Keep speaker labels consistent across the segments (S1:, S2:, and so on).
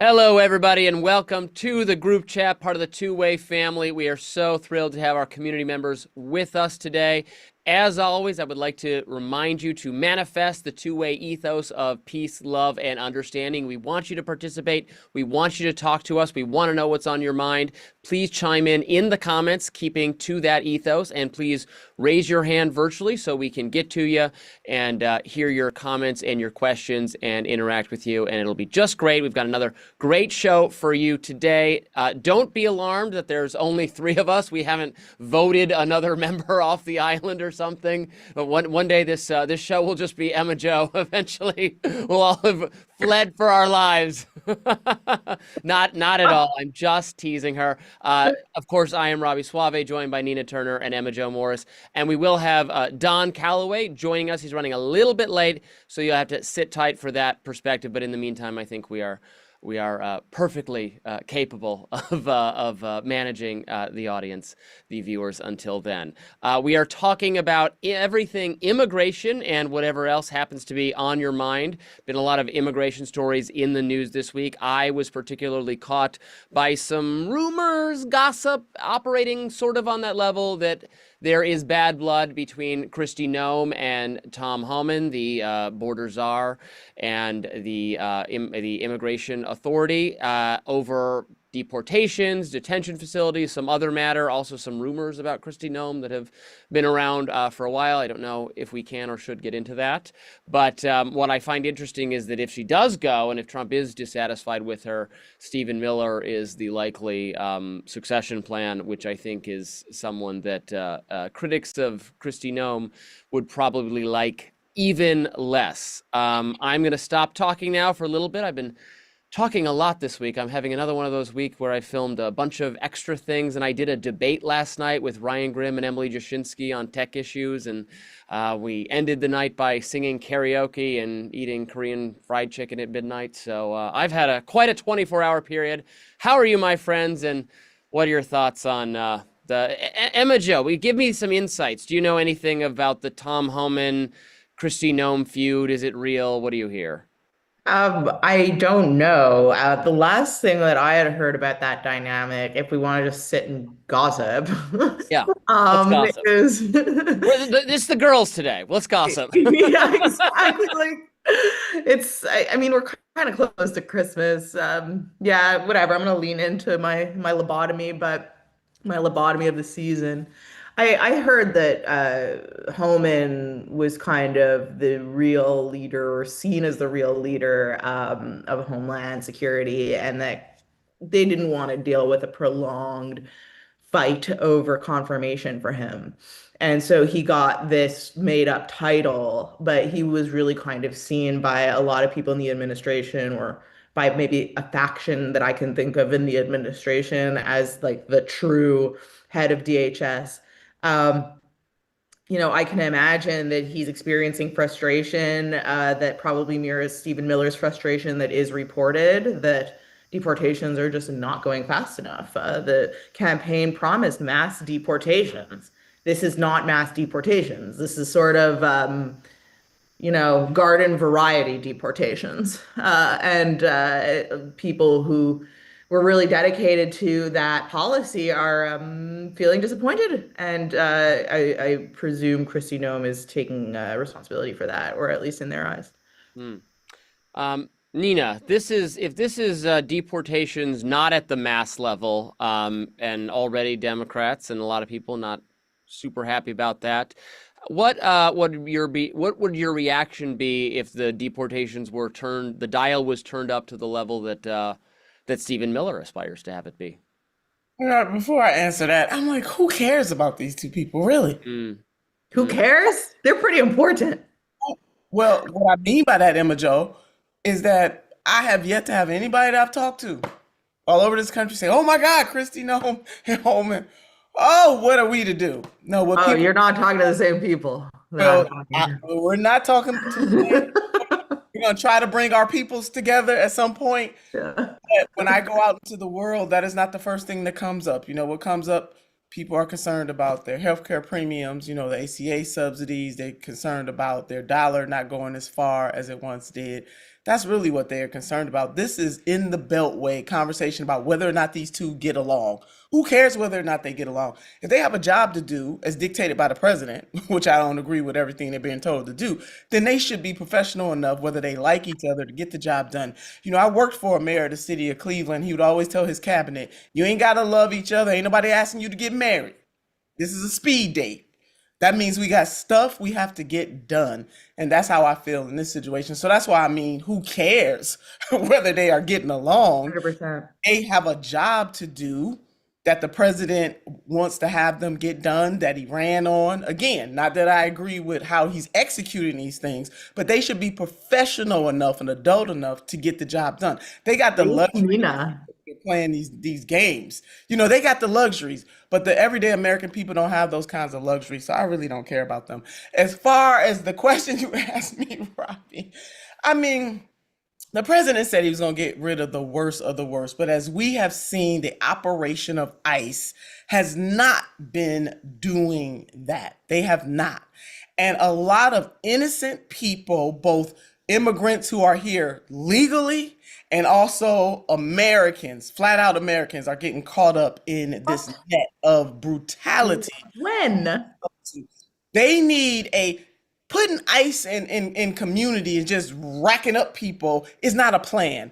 S1: Hello, everybody, and welcome to the group chat, part of the Two-Way family. We are so thrilled to have our community members with us today. As always, I would like to remind you to manifest the two-way ethos of peace, love, and understanding. We want you to participate. We want you to talk to us. We want to know what's on your mind. Please chime in the comments, keeping to that ethos, and please raise your hand virtually so we can get to you and hear your comments and your questions and interact with you, and it'll be just great. We've got another great show for you today. Don't be alarmed that there's only 3 of us. We haven't voted another member off the island or something. But one day this show will just be Emma Joe. Eventually, we'll all have fled for our lives. Not at all. I'm just teasing her. Of course, I am Robby Soave, joined by Nina Turner and Emma Jo Morris. And we will have Don Calloway joining us. He's running a little bit late, so you'll have to sit tight for that perspective. But in the meantime, I think we are perfectly capable of managing the audience, the viewers until then. We are talking about everything immigration and whatever else happens to be on your mind. Been a lot of immigration stories in the news this week. I was particularly caught by some rumors, gossip, operating sort of on that level that there is bad blood between Kristi Noem and Tom Homan, the border czar, and the immigration authority over deportations, detention facilities, some other matter, also some rumors about Kristi Noem that have been around for a while. I don't know if we can or should get into that. But what I find interesting is that if she does go, and if Trump is dissatisfied with her, Stephen Miller is the likely succession plan, which I think is someone that critics of Kristi Noem would probably like even less. I'm going to stop talking now for a little bit. I've been talking a lot this week. I'm having another one of those weeks where I filmed a bunch of extra things, and I did a debate last night with Ryan Grimm and Emily Jashinsky on tech issues, and we ended the night by singing karaoke and eating Korean fried chicken at midnight. So I've had quite a 24-hour period. How are you, my friends, and what are your thoughts on Emma Jo? Give me some insights. Do you know anything about the Tom Homan, Kristi Noem feud? Is it real? What do you hear?
S2: I don't know. The last thing that I had heard about that dynamic, if we want to just sit and gossip,
S1: Yeah, let's gossip.
S2: is
S1: It's the girls today. Let's gossip.
S2: yeah, exactly. Like I mean, we're kind of close to Christmas. Yeah, whatever. I'm gonna lean into my lobotomy, but my lobotomy of the season. I heard that Homan was kind of the real leader, or seen as the real leader of Homeland Security, and that they didn't want to deal with a prolonged fight over confirmation for him. And so he got this made up title, but he was really kind of seen by a lot of people in the administration, or by maybe a faction that I can think of in the administration, as like the true head of DHS. Um, I can imagine that he's experiencing frustration that probably mirrors Stephen Miller's frustration that is reported, that deportations are just not going fast enough. The campaign promised mass deportations. This is not mass deportations. This is sort of, garden variety deportations. And people who were really dedicated to that policy are feeling disappointed. And I presume Kristi Noem is taking responsibility for that, or at least in their eyes.
S1: Hmm. Nina, if this is deportations not at the mass level, and already Democrats and a lot of people not super happy about that. What would your reaction be if the deportations were the dial was turned up to the level that Stephen Miller aspires to have it be?
S3: Before I answer that, I'm like, who cares about these two people, really?
S1: Mm.
S2: Who
S1: Mm.
S2: cares? They're pretty important.
S3: Well, what I mean by that, Emma Jo, is that I have yet to have anybody that I've talked to all over this country say, "Oh my God, Kristi Noem and Holman. Oh, what are we to do?" No, what
S2: Oh,
S3: people,
S2: you're not talking to the same people that I'm
S3: well,
S2: talking
S3: we're not talking to the same.
S2: to.
S3: We're gonna try to bring our peoples together at some point.
S2: Yeah.
S3: But when I go out into the world, that is not the first thing that comes up. What comes up? People are concerned about their healthcare premiums, the ACA subsidies. They're concerned about their dollar not going as far as it once did. That's really what they are concerned about. This is in the Beltway conversation about whether or not these two get along. Who cares whether or not they get along? If they have a job to do, as dictated by the president, which I don't agree with everything they're being told to do, then they should be professional enough, whether they like each other, to get the job done. You know, I worked for a mayor of the city of Cleveland. He would always tell his cabinet, you ain't got to love each other. Ain't nobody asking you to get married. This is a speed date. That means we got stuff we have to get done. And that's how I feel in this situation. So that's why I mean, who cares whether they are getting along?
S2: 100%.
S3: They have a job to do that the president wants to have them get done, that he ran on. Again, not that I agree with how he's executing these things, but they should be professional enough and adult enough to get the job done. They got the luxury
S2: Nina.
S3: of playing these games. You know, they got the luxuries, but the everyday American people don't have those kinds of luxuries. So I really don't care about them. As far as the question you asked me, Robbie, I mean, the president said he was going to get rid of the worst, but as we have seen, the operation of ICE has not been doing that. They have not. And a lot of innocent people, both immigrants who are here legally and also Americans, flat out Americans, are getting caught up in this net of brutality.
S2: When?
S3: They need putting ICE in community and just racking up people is not a plan.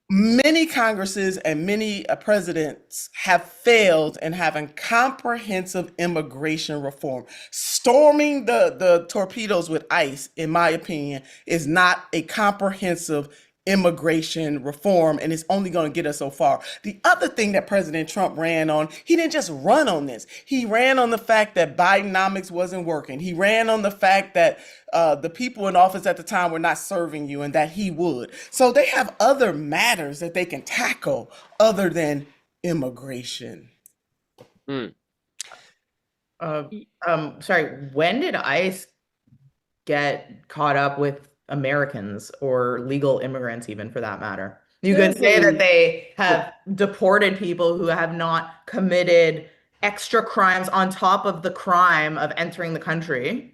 S3: Many Congresses and many presidents have failed in having comprehensive immigration reform. Storming the torpedoes with ICE, in my opinion, is not a comprehensive immigration reform, and it's only going to get us so far. The other thing that President Trump ran on, he didn't just run on this. He ran on the fact that Bidenomics wasn't working. He ran on the fact that the people in office at the time were not serving you and that he would. So they have other matters that they can tackle other than immigration.
S2: Sorry, when did ICE get caught up with Americans or legal immigrants, even for that matter? You could say that they have deported people who have not committed extra crimes on top of the crime of entering the country.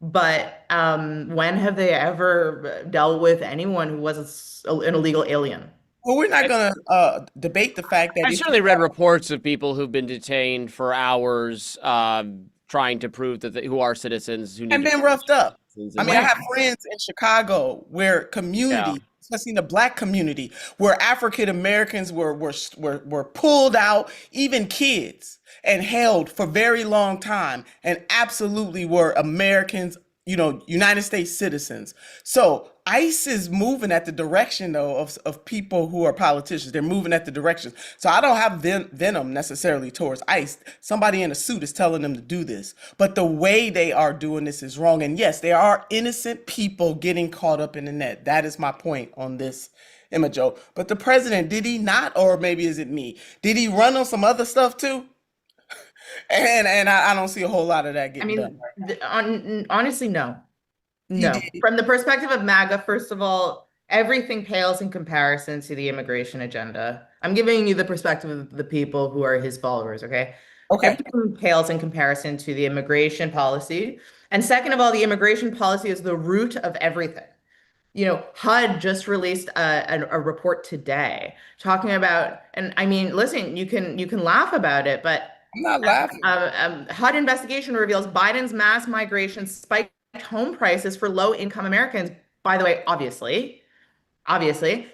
S2: But when have they ever dealt with anyone who was an illegal alien?
S3: Well, we're not going to debate the fact that
S1: I certainly read reports of people who've been detained for hours trying to prove that who are citizens who need
S3: and
S1: to
S3: been
S1: be
S3: roughed up.
S1: citizens.
S3: I mean, I have friends in Chicago where community, especially in the Black community, where African Americans were pulled out, even kids, and held for very long time, and absolutely were Americans, you know, United States citizens. So ICE is moving at the direction, though, of people who are politicians. They're moving at the direction. So I don't have venom necessarily towards ICE. Somebody in a suit is telling them to do this. But the way they are doing this is wrong. And yes, there are innocent people getting caught up in the net. That is my point on this, Emma Jo. But the president, did he not? Or maybe is it me? Did he run on some other stuff too? And I don't see a whole lot of that getting done.
S2: Honestly, no. No. From the perspective of MAGA, first of all, everything pales in comparison to the immigration agenda. I'm giving you the perspective of the people who are his followers, okay?
S3: Okay.
S2: Everything pales in comparison to the immigration policy. And second of all, the immigration policy is the root of everything. You know, HUD just released a report today talking about, and I mean, listen, you can laugh about it, but
S3: I'm not laughing.
S2: HUD investigation reveals Biden's mass migration spiked home prices for low-income Americans. By the way, obviously,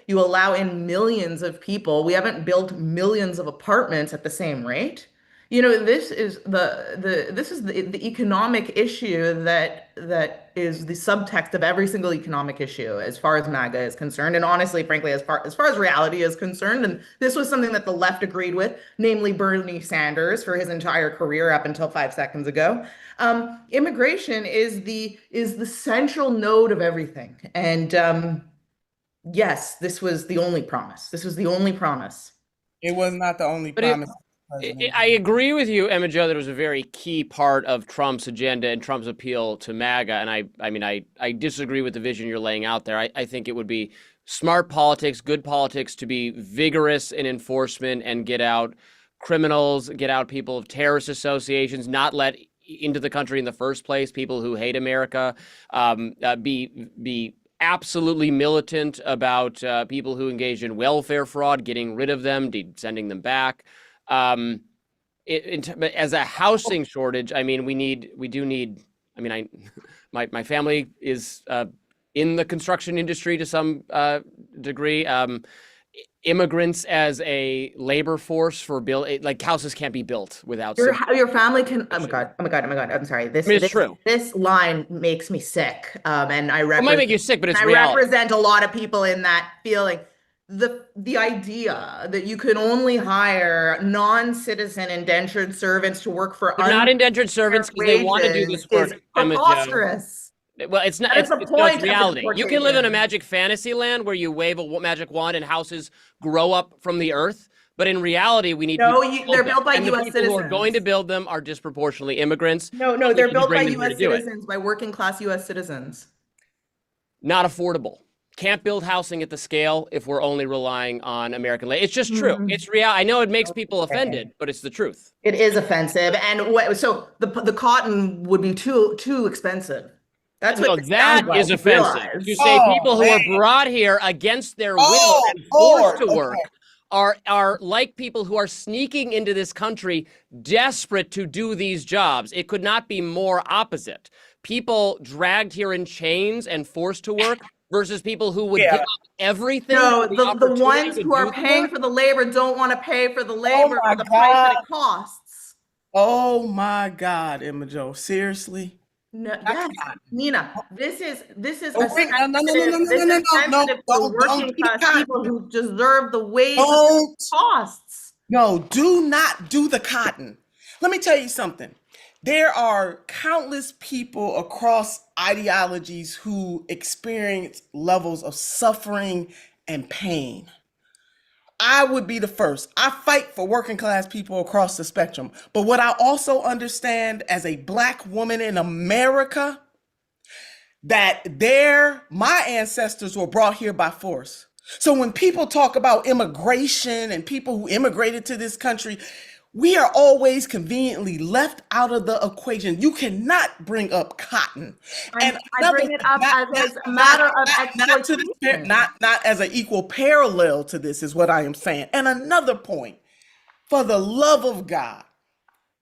S2: you allow in millions of people. We haven't built millions of apartments at the same rate. You know, this is the economic issue that is the subtext of every single economic issue as far as MAGA is concerned, and honestly, frankly, as far as reality is concerned. And this was something that the left agreed with, namely Bernie Sanders for his entire career up until 5 seconds ago. Immigration is the central node of everything, and yes, this was the only promise. This was the only promise.
S3: It was not the only promise.
S1: I agree with you, Emma Jo, that it was a very key part of Trump's agenda and Trump's appeal to MAGA. And I mean, I disagree with the vision you're laying out there. I think it would be smart politics, good politics to be vigorous in enforcement and get out criminals, get out people of terrorist associations, not let into the country in the first place people who hate America, be absolutely militant about people who engage in welfare fraud, getting rid of them, sending them back. As a housing shortage, I mean, we do need. I mean, my family is in the construction industry to some degree. Immigrants as a labor force for like houses can't be built without
S2: your family can. Oh my god! Oh my god! Oh my god! I'm sorry.
S1: I mean, it's true.
S2: This line makes me sick. And I
S1: It might make you sick, but it's reality.
S2: represent a lot of people in that feeling. The idea that you can only hire non-citizen indentured servants to work for
S1: They're not indentured servants because they want to do this work.
S2: Is preposterous.
S1: Well, it's not. It's reality. You can live in a magic fantasy land where you wave a magic wand and houses grow up from the earth. But in reality, we need.
S2: No, they're built by
S1: U.S.
S2: citizens.
S1: The people who are going to build them are disproportionately immigrants.
S2: No, they're built by U.S. citizens, by working class U.S. citizens.
S1: Not affordable. Can't build housing at the scale if we're only relying on American labor. It's just true. It's real. I know it makes people offended, but it's the truth.
S2: It is offensive, and so the cotton would be too expensive. That's what
S1: that is offensive. You say people who are brought here against their will and forced to work are like people who are sneaking into this country desperate to do these jobs. It could not be more opposite. People dragged here in chains and forced to work versus people who would give up everything.
S2: No, the ones who are paying for the labor don't want to pay for the labor for the price that it costs.
S3: Oh my God, Emma Jo, seriously?
S2: No, yes, Nina, this is
S3: no,
S2: working class people who deserve the wage it costs.
S3: No, do not do the cotton. Let me tell you something. There are countless people across ideologies who experience levels of suffering and pain. I would be the first. I fight for working class people across the spectrum. But what I also understand as a Black woman in America, that my ancestors were brought here by force. So when people talk about immigration and people who immigrated to this country, we are always conveniently left out of the equation. You cannot bring up cotton.
S2: I bring it up as a matter of exploitation.
S3: Not as an equal parallel to this is what I am saying. And another point, for the love of God,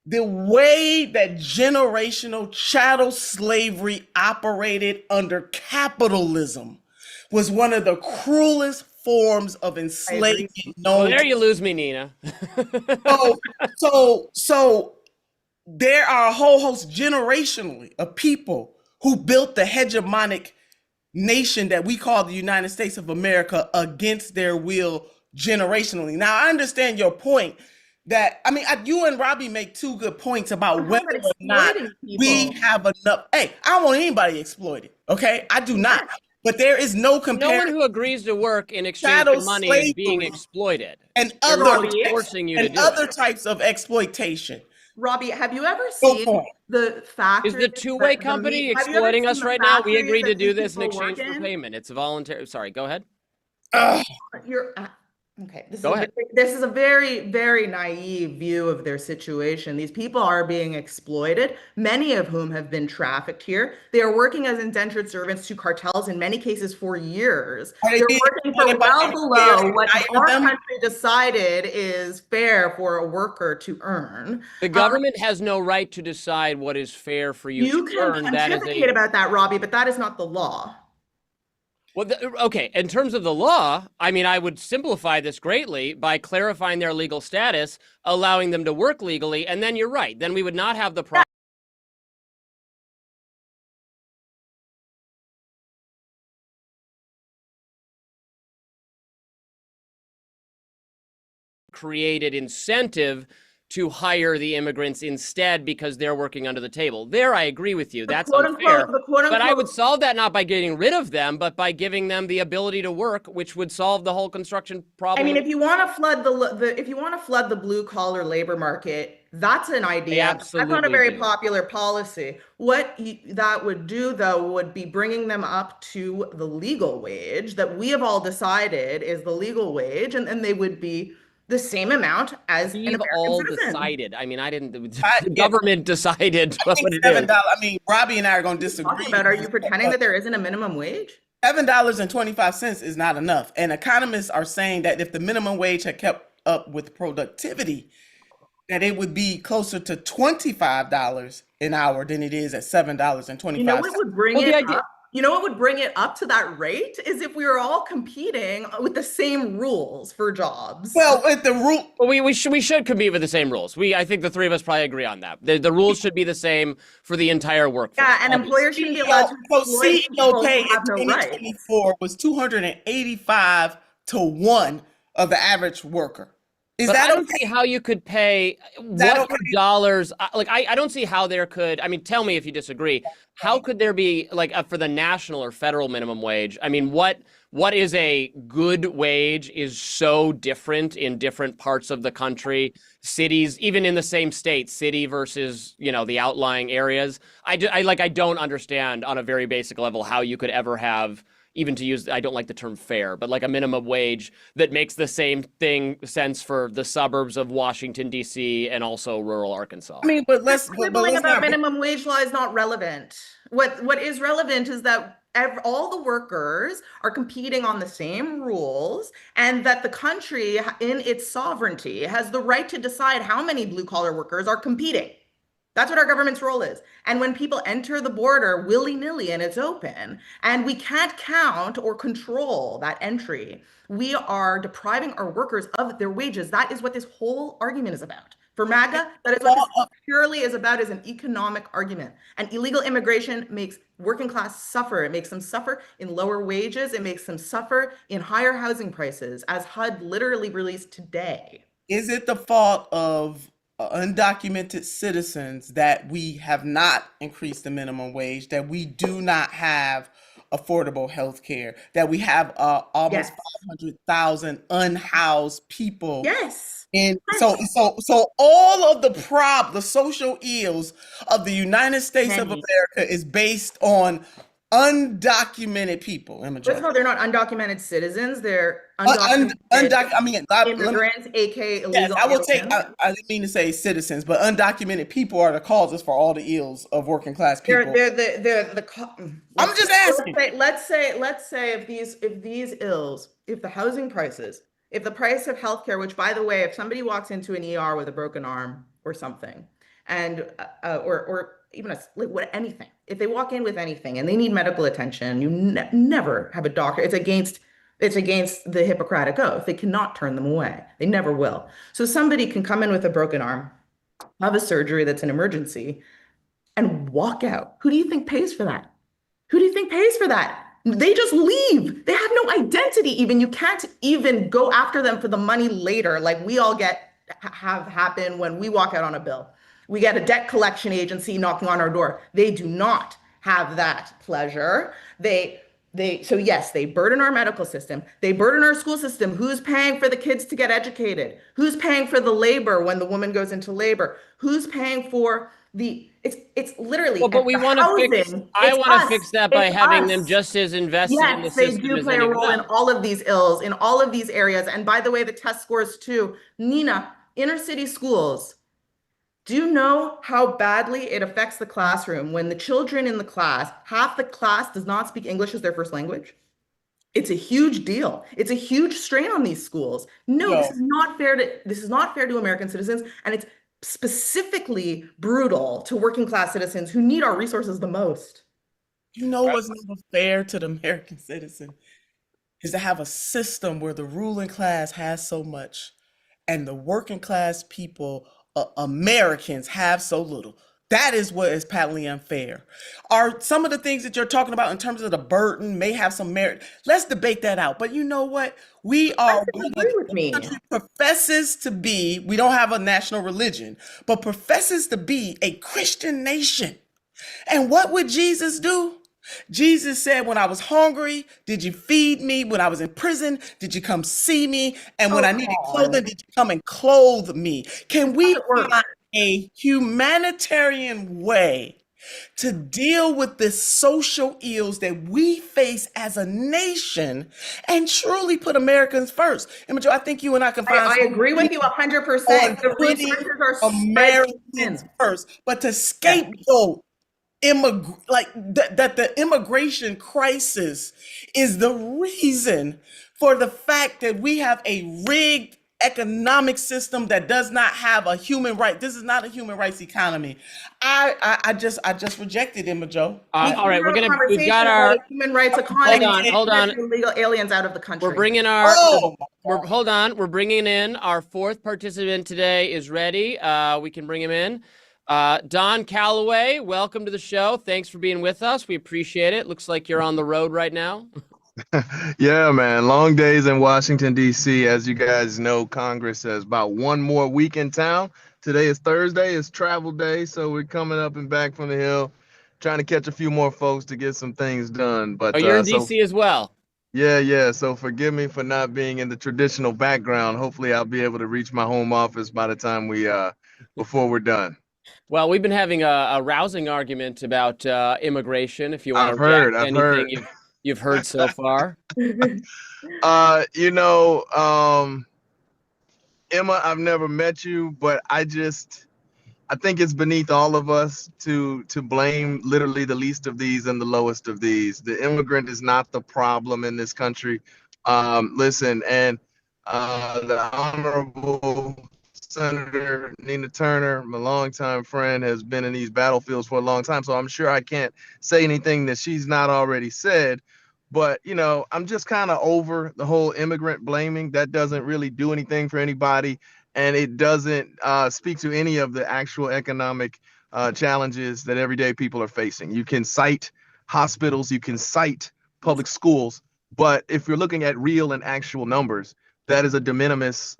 S3: the way that generational chattel slavery operated under capitalism was one of the cruelest forms of enslavement known.
S1: Well, there you lose me, Nina.
S3: So there are a whole host generationally of people who built the hegemonic nation that we call the United States of America against their will generationally. Now, I understand your point that, I mean, you and Robby make two good points about whether or not we have enough. Hey, I don't want anybody exploited, okay? I do not. But there is no comparison.
S1: No one who agrees to work in exchange for money is being exploited.
S3: And other types of exploitation.
S2: Robby, have you ever seen the factory?
S1: Is the two-way company exploiting us right now? We agreed to do this in exchange for payment. It's a voluntary. Sorry, go ahead.
S2: Okay, this is a very, very naive view of their situation. These people are being exploited, many of whom have been trafficked here. They are working as indentured servants to cartels, in many cases for years. They're working for well below what our country decided is fair for a worker to earn.
S1: The government has no right to decide what is fair for you to earn.
S2: You can pontificate about that, Robby, but that is not the law.
S1: Well, okay, in terms of the law, I mean, I would simplify this greatly by clarifying their legal status, allowing them to work legally, and then you're right. Then we would not have the problem created incentive to hire the immigrants instead because they're working under the table. There, I agree with you. That's unfair. But I would solve that not by getting rid of them, but by giving them the ability to work, which would solve the whole construction problem.
S2: I mean, if you want to flood the blue collar labor market, that's an idea. That's not a very popular policy. What that would do, though, would be bringing them up to the legal wage that we have all decided is the legal wage, and they would be the same amount as an American
S1: all
S2: citizen.
S1: Decided. I mean, I didn't. The government decided what it is.
S3: I mean, Robby and I are going to disagree.
S2: Are you pretending that there isn't a minimum wage?
S3: $7.25 is not enough. And economists are saying that if the minimum wage had kept up with productivity, that it would be closer to $25 an hour than it is at
S2: You know what
S3: $7.25.
S2: would bring
S1: Well, the
S2: it
S1: idea.
S2: up? You know what would bring it up to that rate is if we were all competing with the same rules for jobs.
S3: Well, with the rule,
S1: Well, we should compete with the same rules. I think the three of us probably agree on that. The rules should be the same for the entire workforce.
S2: Yeah, and
S1: Obviously.
S2: employers shouldn't be allowed to
S3: So
S2: exploit
S3: CEO
S2: people
S3: pay
S2: who
S3: in
S2: have no rights.
S3: 2024 was 285 to 1 of the average worker. Is
S1: But I
S3: that
S1: don't
S3: okay?
S1: see how you could pay
S3: Is that
S1: what
S3: okay?
S1: dollars. Like I don't see how there could. I mean, tell me if you disagree. How could there be like for the national or federal minimum wage? I mean, what is a good wage is so different in different parts of the country, cities, even in the same state, city versus the outlying areas. I don't understand on a very basic level how you could ever have, even to use, I don't like the term fair, but like a minimum wage that makes the same thing sense for the suburbs of Washington, D.C. and also rural Arkansas.
S3: I mean, but let's
S2: Quibbling about
S3: not.
S2: minimum wage law is not relevant. What is relevant is that all the workers are competing on the same rules, and that the country, in its sovereignty, has the right to decide how many blue collar workers are competing. That's what our government's role is. And when people enter the border willy-nilly and it's open, and we can't count or control that entry, we are depriving our workers of their wages. That is what this whole argument is about. For MAGA, that is what this purely is about, is an economic argument. And illegal immigration makes working class suffer. It makes them suffer in lower wages. It makes them suffer in higher housing prices, as HUD literally released today.
S3: Is it the fault of undocumented citizens that we have not increased the minimum wage, that we do not have affordable health care, that we have almost
S2: Yes.
S3: 500,000 unhoused people?
S2: Yes.
S3: And so all of the social ills of the United States of
S2: Many.
S3: America is based on undocumented people,
S2: First of
S3: Imogen.
S2: all, they're not undocumented citizens. They're
S3: Un,
S2: undocumented
S3: I mean,
S2: immigrants, aka
S3: yes,
S2: illegal
S3: I will take.
S2: aliens.
S3: I didn't mean to say citizens, but undocumented people are the causes for all the ills of working class people.
S2: I'm
S3: just asking.
S2: Let's say if these ills, if the housing prices, if the price of healthcare, which by the way, if somebody walks into an ER with a broken arm or something, and or even anything, if they walk in with anything and they need medical attention, you never have a doctor. It's against the Hippocratic Oath. They cannot turn them away. They never will. So somebody can come in with a broken arm, have a surgery that's an emergency, and walk out. Who do you think pays for that? Who do you think pays for that? They just leave. They have no identity even. You can't even go after them for the money later, like we all have happen when we walk out on a bill. We get a debt collection agency knocking on our door. They do not have that pleasure. So yes, they burden our medical system. They burden our school system. Who's paying for the kids to get educated? Who's paying for the labor when the woman goes into labor? Who's paying for it's literally.
S1: Well, but we want to fix. I want to fix that by having them just as invested in the
S2: Yes, they
S1: system
S2: do
S1: as
S2: play a
S1: anyone
S2: role in
S1: else.
S2: all of these ills, in all of these areas. And by the way, the test scores too. Nina, inner city schools. Do you know how badly it affects the classroom when the children in the class, half the class does not speak English as their first language? It's a huge deal. It's a huge strain on these schools. No,
S3: Yo,
S2: this is not fair to American citizens, and it's specifically brutal to working class citizens who need our resources the most.
S3: you know what's never fair to the American citizen is to have a system where the ruling class has so much and the working class people, Americans, have so little. That is what is patently unfair. Are some of the things that you're talking about in terms of the burden may have some merit? Let's debate that out. But you know what? We are
S2: Agree with me.
S3: country professes to be, we don't have a national religion, but professes to be a Christian nation. And what would Jesus do? Jesus said, when I was hungry, did you feed me? When I was in prison, did you come see me? And when I needed clothing, did you come and clothe me? Can we find a humanitarian way to deal with the social ills that we face as a nation and truly put Americans first? Imogen, I think you and I can find.
S2: I agree with you 100%. The resources are spread thin.
S3: Americans first, but to scapegoat that the immigration crisis is the reason for the fact that we have a rigged economic system that does not have a human right. This is not a human rights economy. I just rejected Emma Joe.
S2: We
S1: All
S2: can
S1: right,
S2: have a
S1: we've
S2: conversation
S1: got
S2: about
S1: our,
S2: a human rights economy
S1: hold on.
S2: and illegal aliens out of the
S1: We're
S2: country.
S1: bringing our,
S3: Oh,
S1: hold on. We're bringing in our fourth participant today is ready. We can bring him in. Don Calloway, welcome to the show. Thanks for being with us. We appreciate it. Looks like you're on the road right now.
S4: Yeah, man. Long days in Washington, D.C. As you guys know, Congress has about one more week in town. Today is Thursday. It's travel day. So we're coming up and back from the Hill, trying to catch a few more folks to get some things done. But
S1: Oh, you're in DC as well.
S4: yeah. So forgive me for not being in the traditional background. Hopefully I'll be able to reach my home office by the time before we're done.
S1: Well, we've been having a rousing argument about immigration. If you want
S4: I've
S1: to react
S4: heard.
S1: to
S4: I've
S1: anything
S4: heard.
S1: you've heard so far.
S4: You know, Emma, I've never met you, but I think it's beneath all of us to blame literally the least of these and the lowest of these. The immigrant is not the problem in this country. Listen, and the Honorable Senator Nina Turner, my longtime friend, has been in these battlefields for a long time, so I'm sure I can't say anything that she's not already said. But, you know, I'm just kind of over the whole immigrant blaming. That doesn't really do anything for anybody, and it doesn't speak to any of the actual economic challenges that everyday people are facing. You can cite hospitals, you can cite public schools, but if you're looking at real and actual numbers, that is a de minimis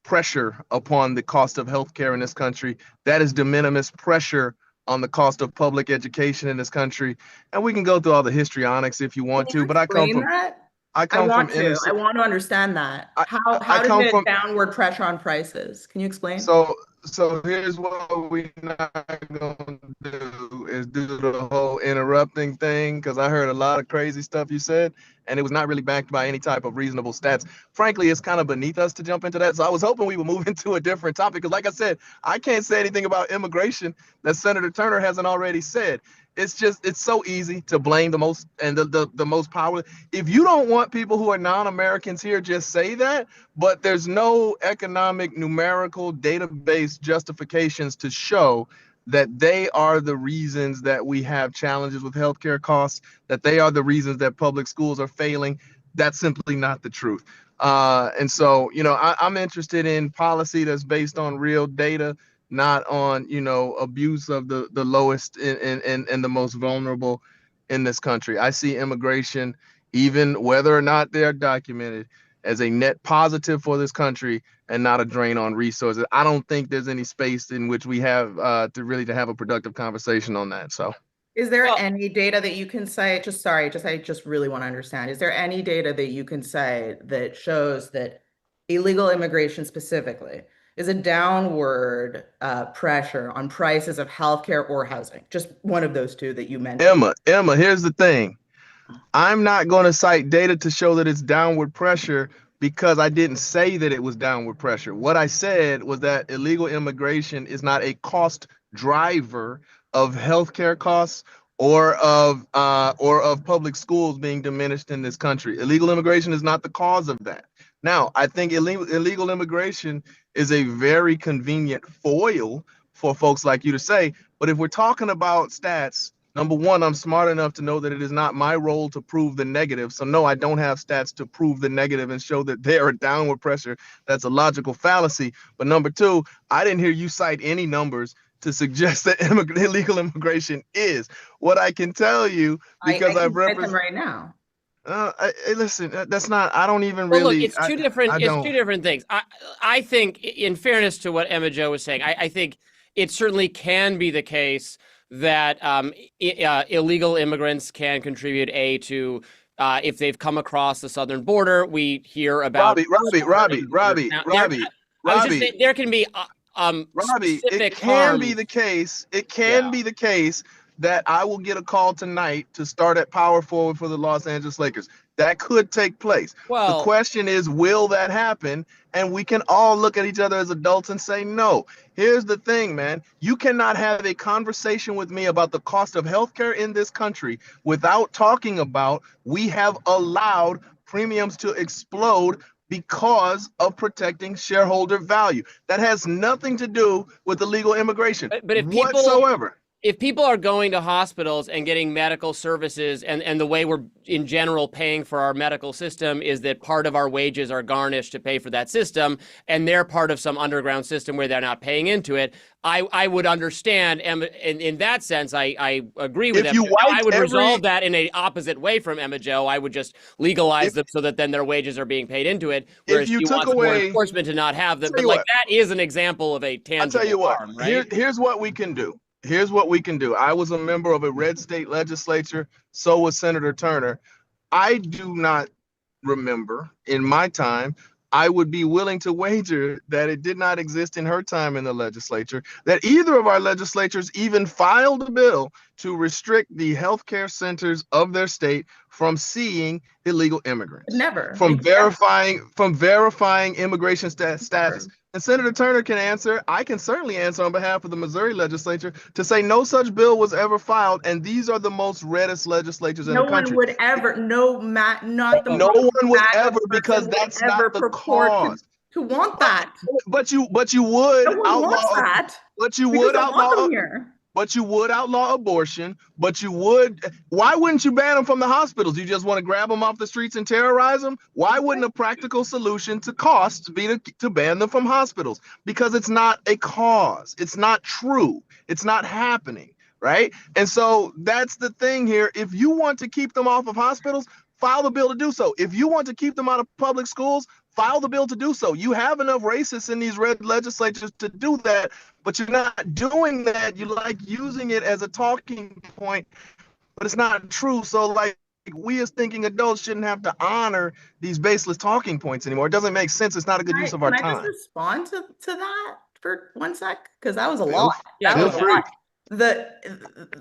S4: pressure upon the cost of healthcare in this country. That is de minimis pressure on the cost of public education in this country. And we can go through all the histrionics if you want
S2: Can
S4: to,
S2: you
S4: but I come
S2: explain
S4: from
S2: that?
S4: I come from
S2: I
S4: innocent.
S2: want to understand that.
S4: I, I
S2: How does
S4: come
S2: it
S4: from
S2: downward pressure on prices? Can you explain?
S4: So here's what we're not gonna do is do the whole interrupting thing, because I heard a lot of crazy stuff you said, and it was not really backed by any type of reasonable stats. Frankly, it's kind of beneath us to jump into that. So I was hoping we would move into a different topic, because like I said, I can't say anything about immigration that Senator Turner hasn't already said. It's so easy to blame the most and the most powerful. If you don't want people who are non-Americans here, just say that. But there's no economic, numerical, database justifications to show that they are the reasons that we have challenges with healthcare costs, that they are the reasons that public schools are failing. That's simply not the truth. And so, you know, I'm interested in policy that's based on real data, not on, you know, abuse of the lowest and the most vulnerable in this country. I see immigration, even whether or not they're documented, as a net positive for this country and not a drain on resources. I don't think there's any space in which we have to have a productive conversation on that. So
S2: Is there
S1: Well,
S2: any data that you can cite? I just really want to understand. Is there any data that you can cite that shows that illegal immigration specifically is a downward pressure on prices of healthcare or housing? Just one of those two that you mentioned.
S4: Emma, here's the thing. I'm not going to cite data to show that it's downward pressure, because I didn't say that it was downward pressure. What I said was that illegal immigration is not a cost driver of healthcare costs or of public schools being diminished in this country. Illegal immigration is not the cause of that. Now, I think illegal immigration is a very convenient foil for folks like you to say, but if we're talking about stats, number one, I'm smart enough to know that it is not my role to prove the negative. So no, I don't have stats to prove the negative and show that there are downward pressure. That's a logical fallacy. But number two, I didn't hear you cite any numbers to suggest that illegal immigration is. What I can tell you, because
S2: I
S4: I've
S2: can cite them
S4: represented,
S2: right now.
S4: listen, that's not, I don't even
S1: well, look,
S4: really,
S1: it's two different.
S4: I
S1: It's
S4: don't.
S1: two different things. I think, in fairness to what Emma Jo was saying, I think it certainly can be the case that illegal immigrants can contribute to if they've come across the southern border. We hear about
S4: Robbie,
S1: I was just saying there can be
S4: Robbie, it
S1: specific
S4: can be
S1: harms.
S4: the case. It can be the case that I will get a call tonight to start at power forward for the Los Angeles Lakers. That could take place. The
S1: Well,
S4: question is, will that happen? And we can all look at each other as adults and say, no. Here's the thing, man. You cannot have a conversation with me about the cost of healthcare in this country without talking about we have allowed premiums to explode because of protecting shareholder value. That has nothing to do with illegal immigration
S1: but
S4: whatsoever.
S1: if people are going to hospitals and getting medical services, and the way we're in general paying for our medical system is that part of our wages are garnished to pay for that system, and they're part of some underground system where they're not paying into it, I would understand. And in that sense, I agree with
S4: If
S1: Emma
S4: you
S1: Jo. Now, I
S4: wiped
S1: would
S4: every-
S1: resolve that in an opposite way from Emma Jo. I would just legalize them so that then their wages are being paid into it. Whereas
S4: you
S1: she
S4: took
S1: wants more
S4: away-
S1: enforcement to not have them.
S4: Tell
S1: But
S4: you
S1: like
S4: what.
S1: that is an example of a tangible
S4: I'll tell you what.
S1: harm, right?
S4: Here's what we can do. Here's what we can do. I was a member of a red state legislature. So was Senator Turner. I do not remember in my time. I would be willing to wager that it did not exist in her time in the legislature, that either of our legislatures even filed a bill to restrict the healthcare centers of their state from seeing illegal immigrants.
S2: Never.
S4: From verifying immigration status. And Senator Turner can answer. I can certainly answer on behalf of the Missouri legislature to say no such bill was ever filed, and these are the most reddest legislatures in
S2: No
S4: the country.
S2: one would ever, not the
S4: No
S2: most
S4: one would
S2: MAGA
S4: ever,
S2: person
S4: because
S2: would
S4: that's
S2: ever
S4: not the
S2: purport
S4: cause.
S2: to want that.
S4: But you would
S2: No one wants
S4: outlaw.
S2: that.
S4: But you
S2: We
S4: would
S2: just don't want
S4: outlaw.
S2: them here.
S4: But you would outlaw abortion. But you would. Why wouldn't you ban them from the hospitals? You just want to grab them off the streets and terrorize them? Why wouldn't a practical solution to costs be to ban them from hospitals? Because it's not a cause. It's not true. It's not happening, right? And so that's the thing here. If you want to keep them off of hospitals, file the bill to do so. If you want to keep them out of public schools, file the bill to do so. You have enough racists in these red legislatures to do that, but you're not doing that. You like using it as a talking point, but it's not true. So like, we as thinking adults shouldn't have to honor these baseless talking points anymore. It doesn't make sense. It's not a good use of our
S2: Can I just
S4: time.
S2: respond to that for 1 sec? Because that was a
S4: Feel-
S2: lot.
S1: Yeah,
S2: That
S1: go
S2: was a
S1: ahead.
S2: lot.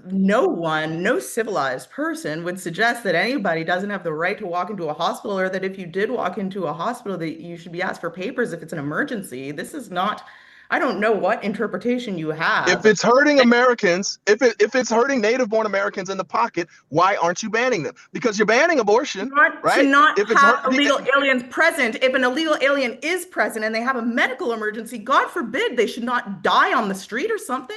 S2: No civilized person would suggest that anybody doesn't have the right to walk into a hospital, or that if you did walk into a hospital that you should be asked for papers if it's an emergency. This is not, I don't know what interpretation you have.
S4: If it's hurting Americans, if it's hurting native-born Americans in the pocket, why aren't you banning them? Because you're banning abortion, right?
S2: To not
S4: If it's
S2: have
S4: hurt-
S2: illegal aliens present. If an illegal alien is present and they have a medical emergency, God forbid they should not die on the street or something.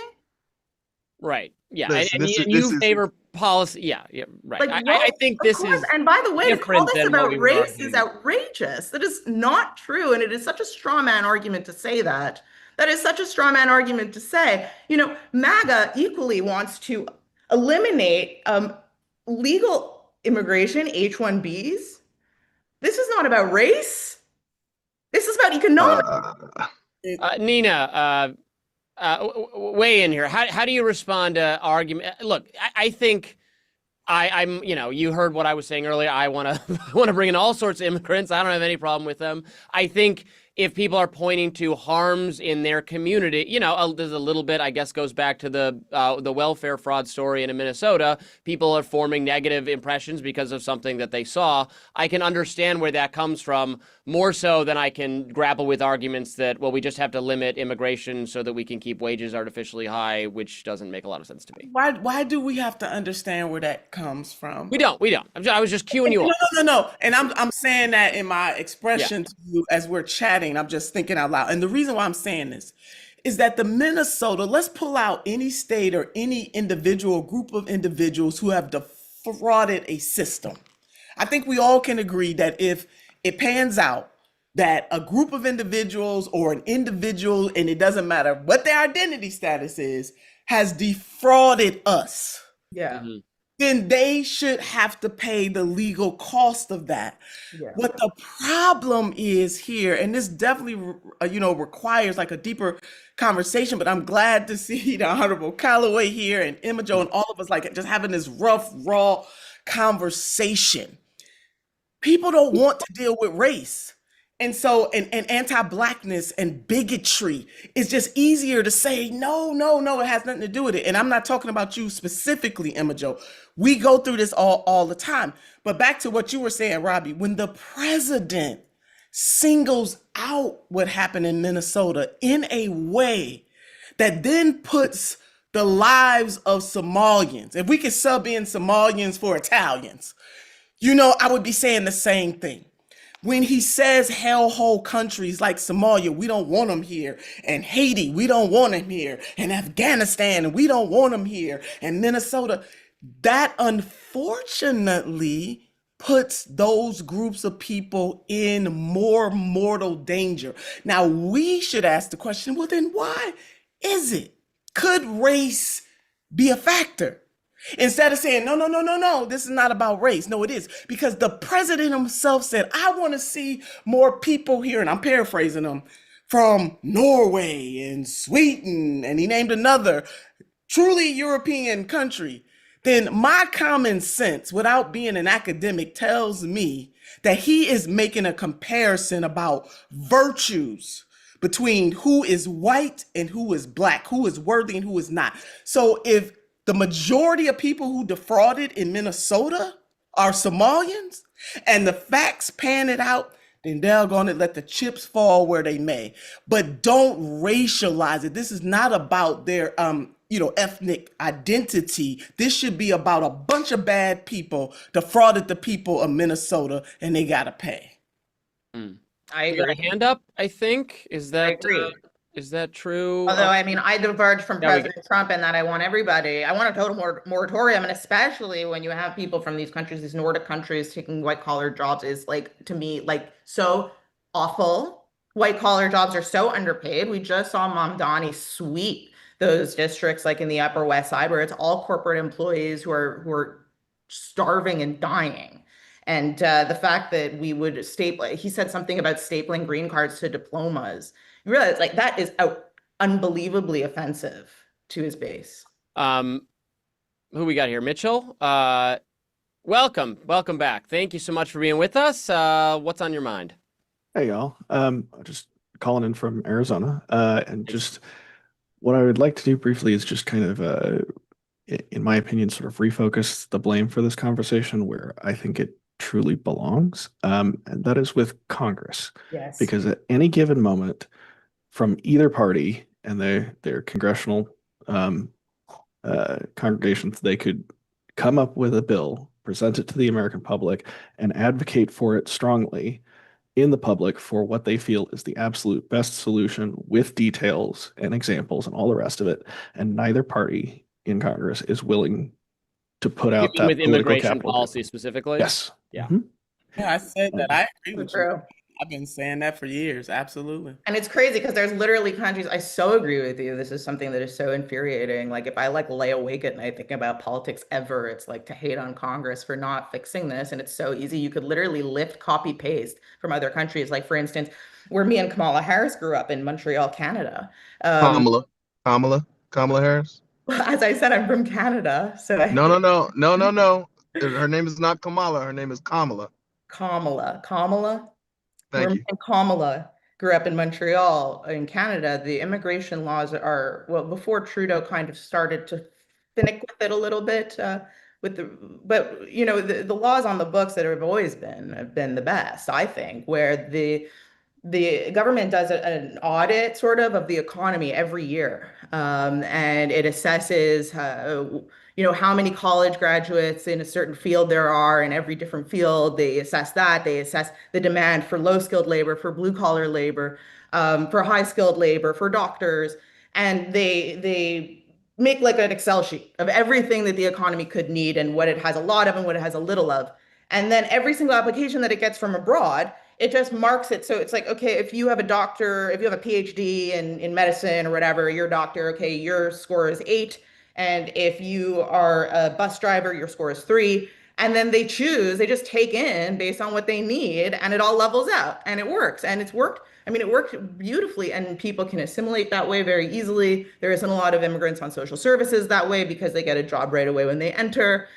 S1: Right. Yeah.
S4: This-
S1: and
S4: this
S1: you,
S4: is-
S1: and you
S4: this is-
S1: favor policy. Yeah. Right.
S2: Like,
S1: I think
S2: of
S1: this
S2: course.
S1: is.
S2: And by the way, to call
S1: different
S2: this
S1: than what
S2: about
S1: we were
S2: race
S1: arguing.
S2: is outrageous. That is not true. And it is such a straw man argument to say that. That is such a straw man argument to say. MAGA equally wants to eliminate legal immigration, H-1Bs. This is not about race. This is about economics.
S1: Nina, weigh in here. How do you respond to argument? Look, I think I'm. You heard what I was saying earlier. I want to bring in all sorts of immigrants. I don't have any problem with them. I think if people are pointing to harms in their community, there's a little bit, I guess, goes back to the welfare fraud story in Minnesota. People are forming negative impressions because of something that they saw. I can understand where that comes from, more so than I can grapple with arguments that, well, we just have to limit immigration so that we can keep wages artificially high, which doesn't make a lot of sense to me.
S3: Why do we have to understand where that comes from?
S1: We don't. I was just cueing you up.
S3: No. And I'm saying that in my expression to you as we're chatting. I'm just thinking out loud. And the reason why I'm saying this is that the Minnesota, let's pull out any state or any individual group of individuals who have defrauded a system. I think we all can agree that if it pans out that a group of individuals or an individual, and it doesn't matter what their identity status is, has defrauded us,
S2: Yeah.
S1: Mm-hmm.
S3: then they should have to pay the legal cost of that.
S2: Yeah.
S3: What the problem is here, and this definitely, requires like a deeper conversation, but I'm glad to see the Honorable Calloway here and Emma Jo and all of us like just having this rough, raw conversation. People don't want to deal with race. And so, and anti-blackness and bigotry is just easier to say, no, no, no, it has nothing to do with it. And I'm not talking about you specifically, Emma Jo. We go through this all the time. But back to what you were saying, Robbie, when the president singles out what happened in Minnesota in a way that then puts the lives of Somalians, if we could sub in Somalians for Italians, I would be saying the same thing. When he says hellhole countries like Somalia, we don't want them here, and Haiti, we don't want them here, and Afghanistan, we don't want them here, and Minnesota, that unfortunately puts those groups of people in more mortal danger. Now, we should ask the question, well, then why is it? Could race be a factor? Instead of saying, no, no, no, no, no, this is not about race. No, it is. Because the president himself said, I want to see more people here, and I'm paraphrasing him, from Norway and Sweden, and he named another truly European country. Then my common sense, without being an academic, tells me that he is making a comparison about virtues between who is white and who is black, who is worthy and who is not. So if the majority of people who defrauded in Minnesota are Somalians, and the facts pan it out, then they're going to let the chips fall where they may. But don't racialize it. This is not about their ethnic identity. This should be about a bunch of bad people defrauded the people of Minnesota, and they got to pay.
S2: I
S1: You got a
S2: agree.
S1: hand up, I think. Is that
S2: agree.
S1: Is that true?
S2: Although, I mean, I diverge from
S1: There we
S2: President Trump in that I want a total moratorium, and especially when you have people from these countries, these Nordic countries, taking white collar jobs is like, to me, like so awful. White collar jobs are so underpaid. We just saw Mamdani sweep those districts like in the Upper West Side, where it's all corporate employees who are starving and dying. And the fact that we would he said something about stapling green cards to diplomas. You realize like that is unbelievably offensive to his base.
S1: Who we got here? Mitchell. Welcome back. Thank you so much for being with us. What's on your mind?
S5: Hey y'all. Just calling in from Arizona. And just what I would like to do briefly is just kind of in my opinion, sort of refocus the blame for this conversation where I think it truly belongs. And that is with Congress.
S2: Yes.
S5: Because at any given moment, from either party and their congressional congregations, they could come up with a bill, present it to the American public, and advocate for it strongly in the public for what they feel is the absolute best solution with details and examples and all the rest of it. And neither party in Congress is willing to put out that
S1: with
S5: political
S1: immigration
S5: capital.
S1: policy specifically?
S5: Yes.
S1: Yeah.
S5: Mhm.
S3: Yeah, I said that. I agree with you.
S2: True.
S3: I've been saying that for years. Absolutely.
S2: And it's crazy because there's literally countries, I so agree with you. This is something that is so infuriating. Like if I like lay awake at night thinking about politics ever, it's like to hate on Congress for not fixing this. And it's so easy. You could literally lift, copy, paste from other countries. Like for instance, where me and Kamala Harris grew up in Montreal, Canada.
S4: Kamala Harris.
S2: As I said, I'm from Canada. So
S4: No. Her name is not Kamala. Her name is Kamala.
S2: Kamala.
S4: Thank
S2: Where
S4: you.
S2: Kamala grew up in Montreal in Canada, the immigration laws are, well, before Trudeau kind of started to finick with it a little bit, but the laws on the books that have always have been the best, I think, where the government does an audit sort of the economy every year, and it assesses how many college graduates in a certain field there are in every different field. They assess that. They assess the demand for low-skilled labor, for blue-collar labor, for high-skilled labor, for doctors, and they make like an Excel sheet of everything that the economy could need and what it has a lot of and what it has a little of. And then every single application that it gets from abroad, it just marks it. So it's like, okay, if you have a doctor, if you have a PhD in medicine or whatever, your doctor, okay, your score is 8. And if you are a bus driver, your score is 3. And then they just take in based on what they need, and it all levels out, and it works. And it's worked. I mean, it worked beautifully, and people can assimilate that way very easily. There isn't a lot of immigrants on social services that way because they get a job right away when they enter.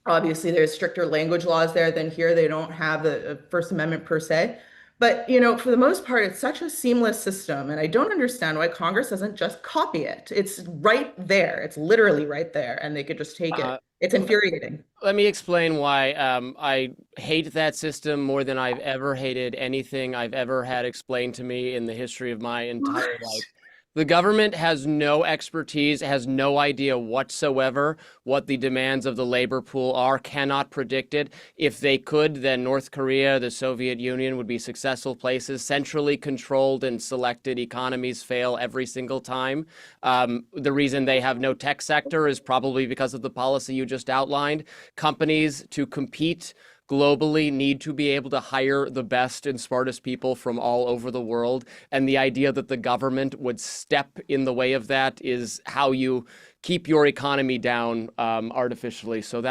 S2: Obviously, there's stricter language laws there than here. They don't have the First Amendment per se. But, for the most part, it's such a seamless system, and I don't understand why Congress doesn't just copy it. It's right there. It's literally right there, and they could just take it.
S1: Uh,
S2: It's infuriating.
S1: Let me explain why I hate that system more than I've ever hated anything I've ever had explained to me in the history of my entire life.
S2: What?
S1: The government has no expertise, has no idea whatsoever what the demands of the labor pool are, cannot predict it. If they could, then North Korea, the Soviet Union would be successful places. Centrally controlled and selected economies fail every single time. The reason they have no tech sector is probably because of the policy you just outlined. Companies to compete globally need to be able to hire the best and smartest people from all over the world. And the idea that the government would step in the way of that is how you keep your economy down artificially. So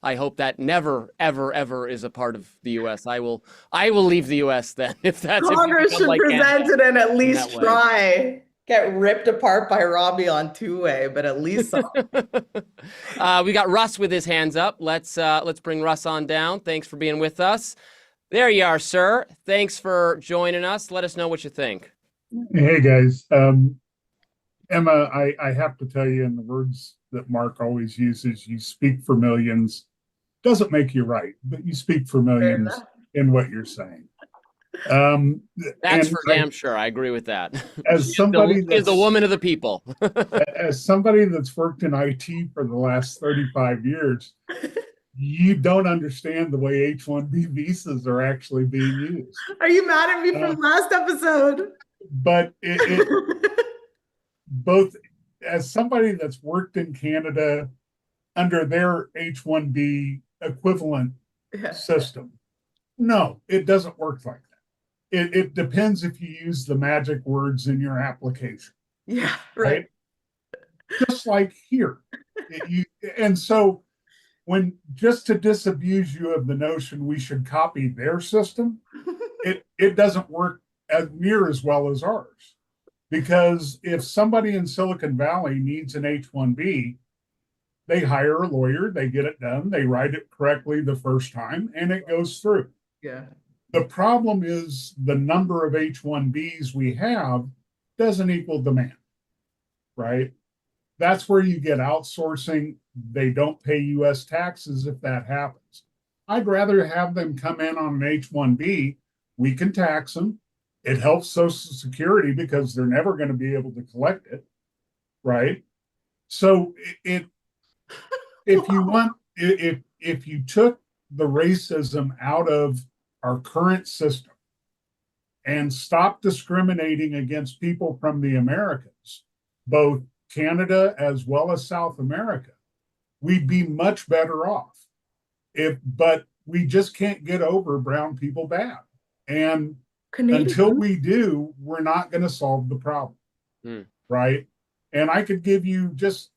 S1: I hope that never, ever, ever is a part of the U.S. I will leave the U.S. then if that's if we
S2: Congress
S1: become
S2: should
S1: like
S2: present
S1: Canada
S2: it and at
S1: in
S2: least
S1: that way.
S2: try. Get ripped apart by Robby on two-way, but at least some.
S1: We got Russ with his hands up. Let's bring Russ on down. Thanks for being with us. There you are, sir. Thanks for joining us. Let us know what you think.
S6: Hey guys, Emma, I have to tell you, in the words that Mark always uses, you speak for millions. Doesn't make you right, but you speak for millions in what you're saying.
S1: That's
S6: and
S1: for damn sure. I agree with that.
S6: As somebody
S1: She is the woman of the people.
S6: as somebody that's worked in IT for the last 35 years, you don't understand the way H-1B visas are actually being used.
S2: Are you mad at me from last episode?
S6: But both as somebody that's worked in Canada under their H-1B equivalent system, no, it doesn't work like that. It depends if you use the magic words in your application.
S2: Yeah, right.
S6: Just like here. And so just to disabuse you of the notion we should copy their system, it doesn't work as near as well as ours. Because if somebody in Silicon Valley needs an H-1B, they hire a lawyer, they get it done, they write it correctly the first time, and it goes through.
S2: Yeah.
S6: The problem is the number of H-1Bs we have doesn't equal demand, right? That's where you get outsourcing. They don't pay US taxes if that happens. I'd rather have them come in on an H-1B. We can tax them. It helps Social Security because they're never going to be able to collect it, right? So if you took the racism out of our current system and stopped discriminating against people from the Americas, both Canada as well as South America, we'd be much better off. But we just can't get over brown people bad. And until we do, we're not going to solve the problem, right? And I could give you just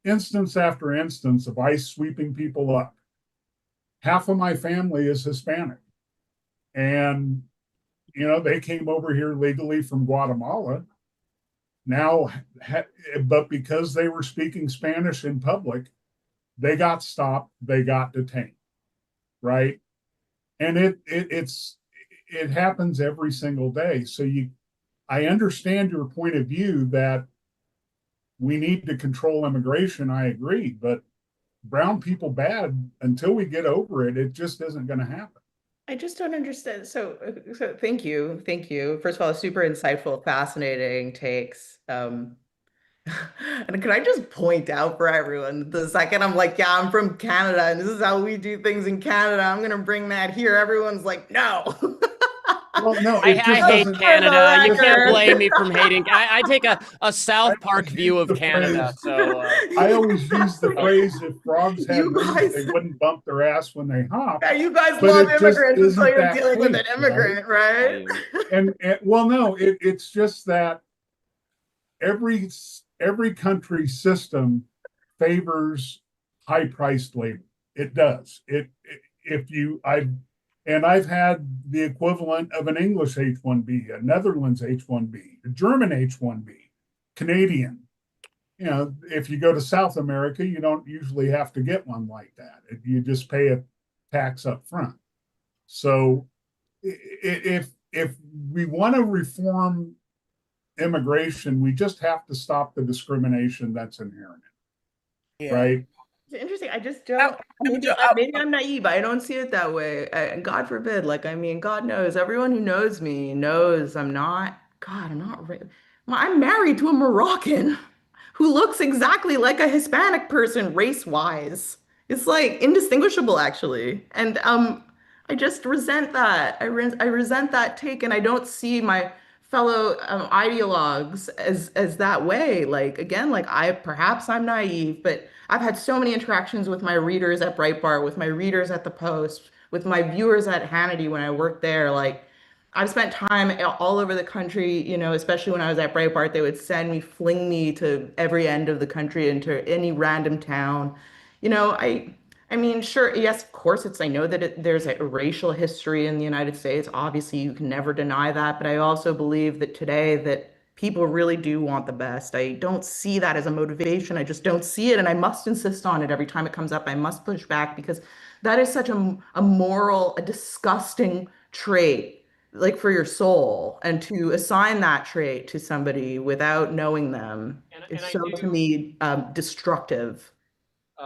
S6: instance after instance of ICE sweeping people up. Half of my family is Hispanic. And, they came over here legally from Guatemala. Now, but because they were speaking Spanish in public, they got stopped, they got detained, right? And it happens every single day. So I understand your point of view that we need to control immigration. I agree, but brown people bad, until we get over it, it just isn't going to happen.
S2: I just don't understand. So thank you. Thank you. First of all, super insightful, fascinating takes. And can I just point out for everyone, the second I'm like, yeah, I'm from Canada and this is how we do things in Canada, I'm going to bring that here. Everyone's like, no.
S6: Well, no,
S1: I hate Canada. You can't blame me from hating. I take a South Park view of Canada. So
S6: I always use the phrase, if frogs had wings, they wouldn't bump their ass when they hop.
S2: Yeah, you guys love immigrants until you're dealing with an immigrant, right?
S6: And well, no, it's just that every country's system favors high-priced labor. It does. I've had the equivalent of an English H-1B, a Netherlands H-1B, a German H-1B, Canadian. If you go to South America, you don't usually have to get one like that. You just pay a tax up front. So if we want to reform immigration, we just have to stop the discrimination that's inherent,
S3: Yeah.
S6: right?
S2: It's interesting. I just
S3: I,
S2: don't. Maybe I'm naive. I don't see it that way. And God forbid. Like, I mean, God knows. Everyone who knows me knows I'm not. God, I'm not. I'm married to a Moroccan who looks exactly like a Hispanic person race-wise. It's like indistinguishable, actually. And I just resent that. I resent that take, and I don't see my fellow ideologues as that way. Like again, like I perhaps I'm naive, but I've had so many interactions with my readers at Breitbart, with my readers at the Post, with my viewers at Hannity when I worked there. Like I've spent time all over the country, you know, especially when I was at Breitbart, they would fling me to every end of the country into any random town. You know, I mean, sure, yes, of course, I know that there's a racial history in the United States. Obviously, you can never deny that. But I also believe that today that people really do want the best. I don't see that as a motivation. I just don't see it. And I must insist on it every time it comes up. I must push back because that is such a moral, a disgusting trait, like for your soul. And to assign that trait to somebody without knowing them is
S1: And I
S2: so, to
S1: do.
S2: me, destructive.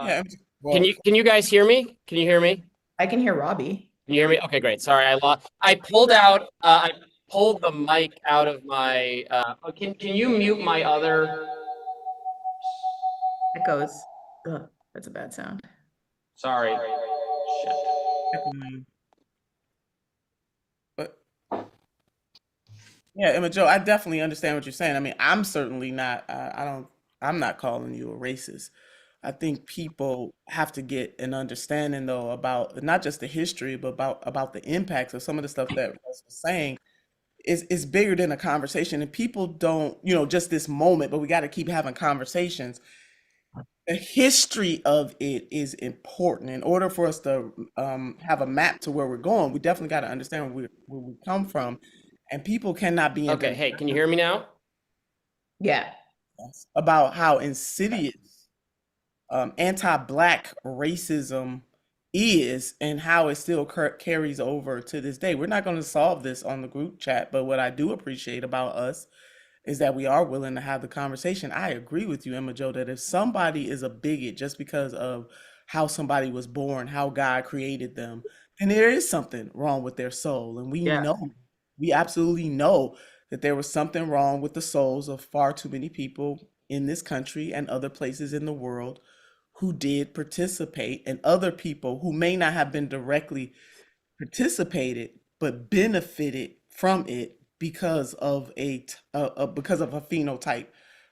S3: yeah.
S1: Can
S3: Well,
S1: you guys hear me? Can you hear me?
S2: I can hear Robbie.
S1: Can you hear me? Okay, great. Sorry, I pulled the mic out of my can you mute my other
S2: Echoes. Ugh, that's a bad sound.
S1: sorry. Shit.
S3: but yeah, Emma Joe, I definitely understand what you're saying. I mean, I'm certainly not. I'm not calling you a racist. I think people have to get an understanding though about not just the history, but about the impacts of some of the stuff that Russ was saying is bigger than a conversation. And people don't, just this moment, but we got to keep having conversations. The history of it is important. In order for us to have a map to where we're going, we definitely got to understand where we come from. And people cannot be in
S1: Okay, hey, can you hear me now?
S2: Yeah.
S3: about how insidious anti-black racism is and how it still carries over to this day. We're not going to solve this on the group chat, but what I do appreciate about us is that we are willing to have the conversation. I agree with you, Emma Joe, that if somebody is a bigot just because of how somebody was born, how God created them, then there is something wrong with their soul. And
S2: Yeah.
S3: we absolutely know that there was something wrong with the souls of far too many people in this country and other places in the world who did participate, and other people who may not have been directly participated but benefited from it because of because of a phenotype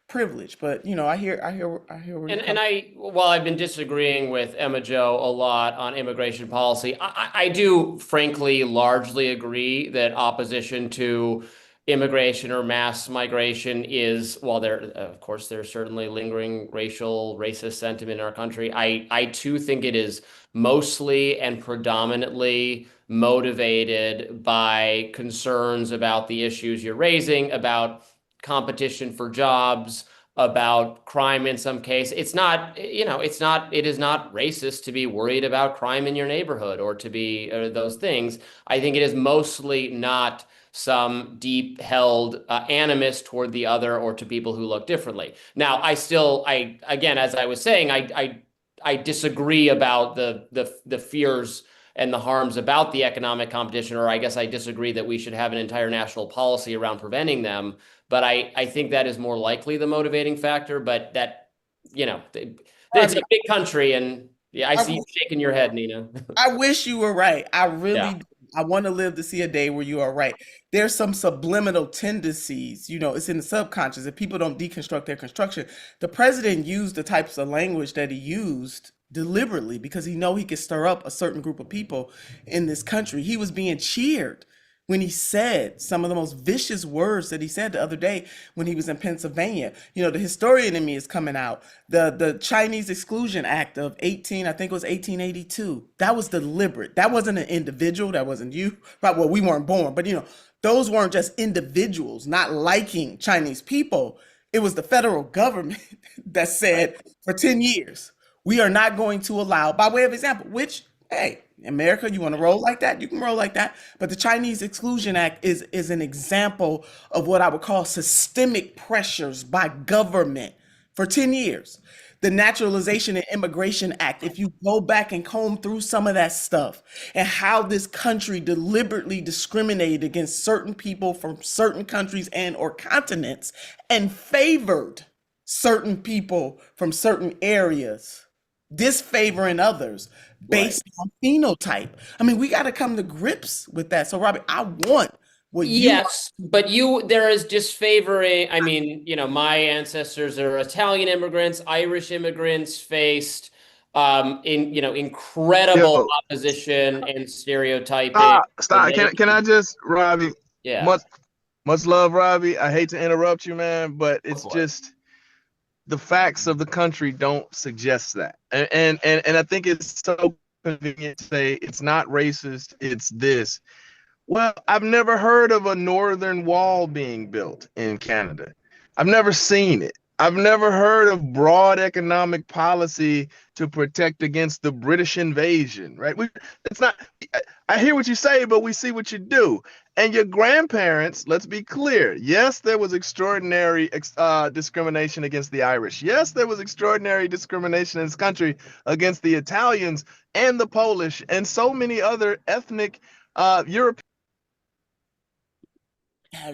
S3: privilege. But I hear where you're
S1: And while I've been disagreeing with Emma Joe a lot on immigration policy, I do frankly largely agree that opposition to immigration or mass migration is, while there, of course, there's certainly lingering racist sentiment in our country. I too think it is mostly and predominantly motivated by concerns about the issues you're raising, about competition for jobs, about crime in some case. It is not racist to be worried about crime in your neighborhood or to be those things. I think it is mostly not some deep held animus toward the other or to people who look differently. Now, again, as I was saying, I disagree about the fears and the harms about the economic competition, or I guess I disagree that we should have an entire national policy around preventing them. But I think that is more likely the motivating factor. But that, it's a big country, and yeah, I see you shaking your head, Nina.
S3: I wish you were right. I really
S1: Yeah.
S3: do. I want to live to see a day where you are right. There's some subliminal tendencies, it's in the subconscious. If people don't deconstruct their construction, the president used the types of language that he used deliberately because he could stir up a certain group of people in this country. He was being cheered when he said some of the most vicious words that he said the other day when he was in Pennsylvania. The historian in me is coming out. The Chinese Exclusion Act of I think it was 1882. That was deliberate. That wasn't an individual. That wasn't you. Right? Well, we weren't born, but those weren't just individuals not liking Chinese people. It was the federal government that said for 10 years, we are not going to allow, by way of example, which Hey, America, you want to roll like that? You can roll like that. But the Chinese Exclusion Act is an example of what I would call systemic pressures by government for 10 years. The Naturalization and Immigration Act, if you go back and comb through some of that stuff and how this country deliberately discriminated against certain people from certain countries and or continents and favored certain people from certain areas, disfavoring others based on phenotype. I mean, we got to come to grips with that. So, Robbie, I want what you
S1: Yes, but there is disfavoring. I mean, my ancestors are Italian immigrants, Irish immigrants faced incredible
S4: Yo,
S1: opposition and stereotyping when
S4: stop.
S1: they
S4: Can I just, Robbie?
S1: yeah,
S4: Much love, Robbie. I hate to interrupt you, man, but
S1: go
S4: it's
S1: for it.
S4: just the facts of the country don't suggest that. And I think it's so convenient to say it's not racist, it's this. Well, I've never heard of a northern wall being built in Canada. I've never seen it. I've never heard of broad economic policy to protect against the British invasion, right? It's not, I hear what you say, but we see what you do. And your grandparents, let's be clear. Yes, there was extraordinary discrimination against the Irish. Yes, there was extraordinary discrimination in this country against the Italians and the Polish and so many other ethnic European.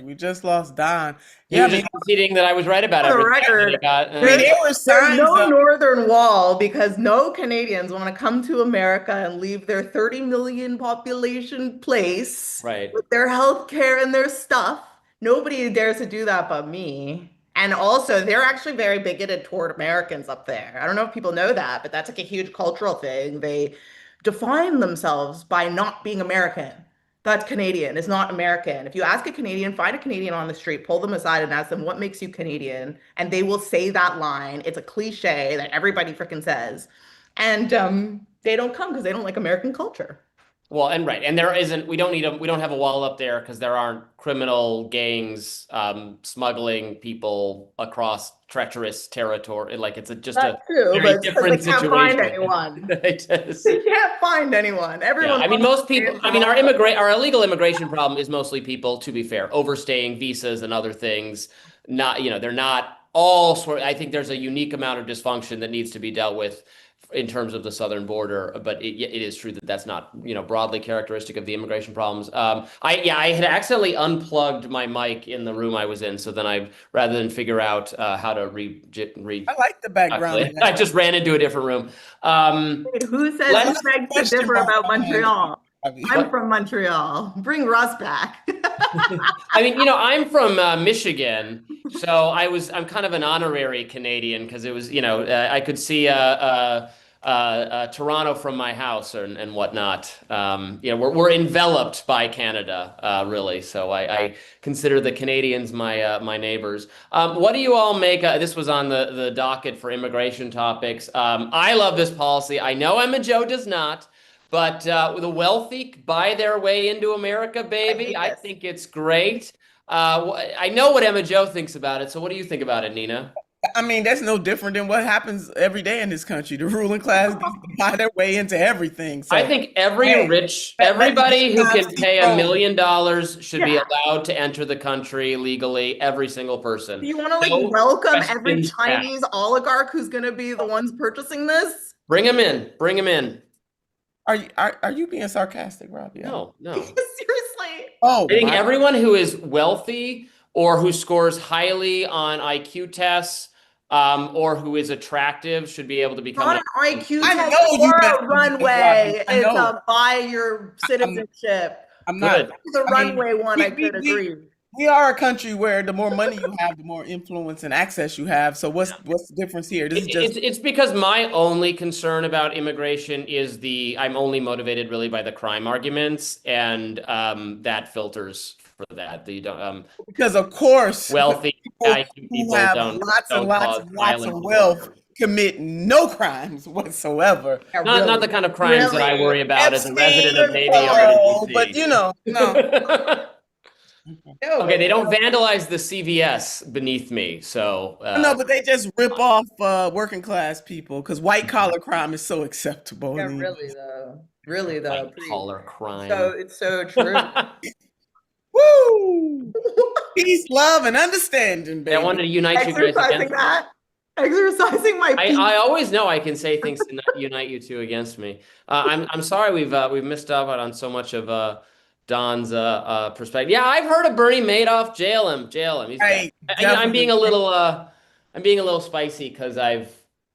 S3: we just lost Don.
S1: He
S3: Yeah, I
S1: was
S3: mean,
S1: just conceding that I was right about
S2: For the
S1: everything.
S2: record,
S1: He got,
S3: I mean, there were
S2: there's
S3: signs
S2: no
S3: of,
S2: northern wall because no Canadians want to come to America and leave their 30 million population place
S1: right.
S2: with their health care and their stuff. Nobody dares to do that but me. And also, they're actually very bigoted toward Americans up there. I don't know if people know that, but that's like a huge cultural thing. They define themselves by not being American. That's Canadian. It's not American. If you ask a Canadian, find a Canadian on the street, pull them aside and ask them, what makes you Canadian? And they will say that line. It's a cliche that everybody freaking says. And they don't come because they don't like American culture.
S1: Well, and right, and we don't have a wall up there because there aren't criminal gangs smuggling people across treacherous territory. Like it's just
S2: That's
S1: a
S2: true,
S1: very
S2: but it's 'cause
S1: different
S2: they can't find
S1: situation.
S2: anyone.
S1: It is.
S2: They can't find anyone.
S1: Yeah,
S2: Everyone
S1: I mean,
S2: wants
S1: most
S2: to
S1: people.
S2: stay
S1: I mean,
S2: in
S1: our illegal immigration problem is mostly people, to be fair, overstaying visas and other things. Not, they're not all sort. I think there's a unique amount of dysfunction that needs to be dealt with in terms of the southern border, but it is true that that's not, broadly characteristic of the immigration problems. I had accidentally unplugged my mic in the room I was in, so then rather than figure out how to read.
S3: I like the background.
S1: I just ran into a different room.
S2: Wait, who says
S1: Let's-
S2: who begs to differ about Montreal? I'm
S3: What?
S2: from Montreal. Bring Russ back.
S1: I mean, I'm from Michigan, so I'm kind of an honorary Canadian because it was, I could see Toronto from my house and whatnot. We're enveloped by Canada, really. So I consider the Canadians my neighbors. What do you all make? This was on the docket for immigration topics. I love this policy. I know Emma Joe does not. But the wealthy buy their way into America, baby. I think it's great. I know what Emma Joe thinks about it. So what do you think about it, Nina?
S3: I mean, that's no different than what happens every day in this country. The ruling class gets to buy their way into everything. So
S1: I think
S3: let
S1: everybody
S3: the
S1: who can
S3: Nazis
S1: pay
S3: roll.
S1: $1 million should be
S2: Yeah.
S1: allowed to enter the country legally, every single person.
S2: Do you want to
S1: No
S2: welcome every
S1: questions
S2: Chinese oligarch who's going to be the ones purchasing this?
S1: Bring them in. Bring them in.
S3: Are you being sarcastic, Robbie?
S1: No.
S2: Seriously.
S3: Oh,
S1: I think
S3: my-
S1: everyone who is wealthy or who scores highly on IQ tests or who is attractive should be able to become
S2: Not an IQ
S3: I
S2: test
S3: know you
S2: or
S3: meant
S2: a
S3: to,
S2: runway.
S3: Robbie. I
S2: It's
S3: know.
S2: a buy your citizenship.
S3: I'm
S1: Good.
S3: not.
S2: The
S3: I mean,
S2: runway one, I
S3: we-
S2: could
S3: we-
S2: agree.
S3: We are a country where the more money you have, the more influence and access you have. So what's the difference here? This is just
S1: It's because my only concern about immigration is I'm only motivated really by the crime arguments, and that filters for that. You don't
S3: because, of course,
S1: wealthy
S3: people
S1: IQ
S3: who
S1: people
S3: have
S1: don't
S3: lots and lots
S1: cause
S3: and lots of
S1: violent
S3: wealth
S1: behavior.
S3: commit no crimes whatsoever.
S2: Yeah,
S1: Not
S2: really.
S1: the kind of crimes that I
S2: Really?
S1: worry about as a
S3: Epstein
S1: resident of
S3: and
S1: Navy
S3: Farrell,
S1: Yard in
S3: but no.
S2: No,
S1: Okay, they don't vandalize the CVS beneath me, so
S3: No, but they just rip off working class people because white collar crime is so acceptable.
S2: Yeah,
S3: I mean,
S2: really though. Really though,
S1: White collar crime.
S2: so it's so true.
S3: Woo! Peace, love, and understanding,
S1: I wanted
S3: baby.
S1: to unite you guys
S2: Exercising
S1: against me.
S2: that, exercising my peace.
S1: I always know I can say things to unite you two against me. I'm sorry we've missed out on so much of Don's perspective. Yeah, I've heard of Bernie Madoff. Jail him. He's bad.
S3: Right,
S1: I'm being a
S3: definitely.
S1: little spicy because I've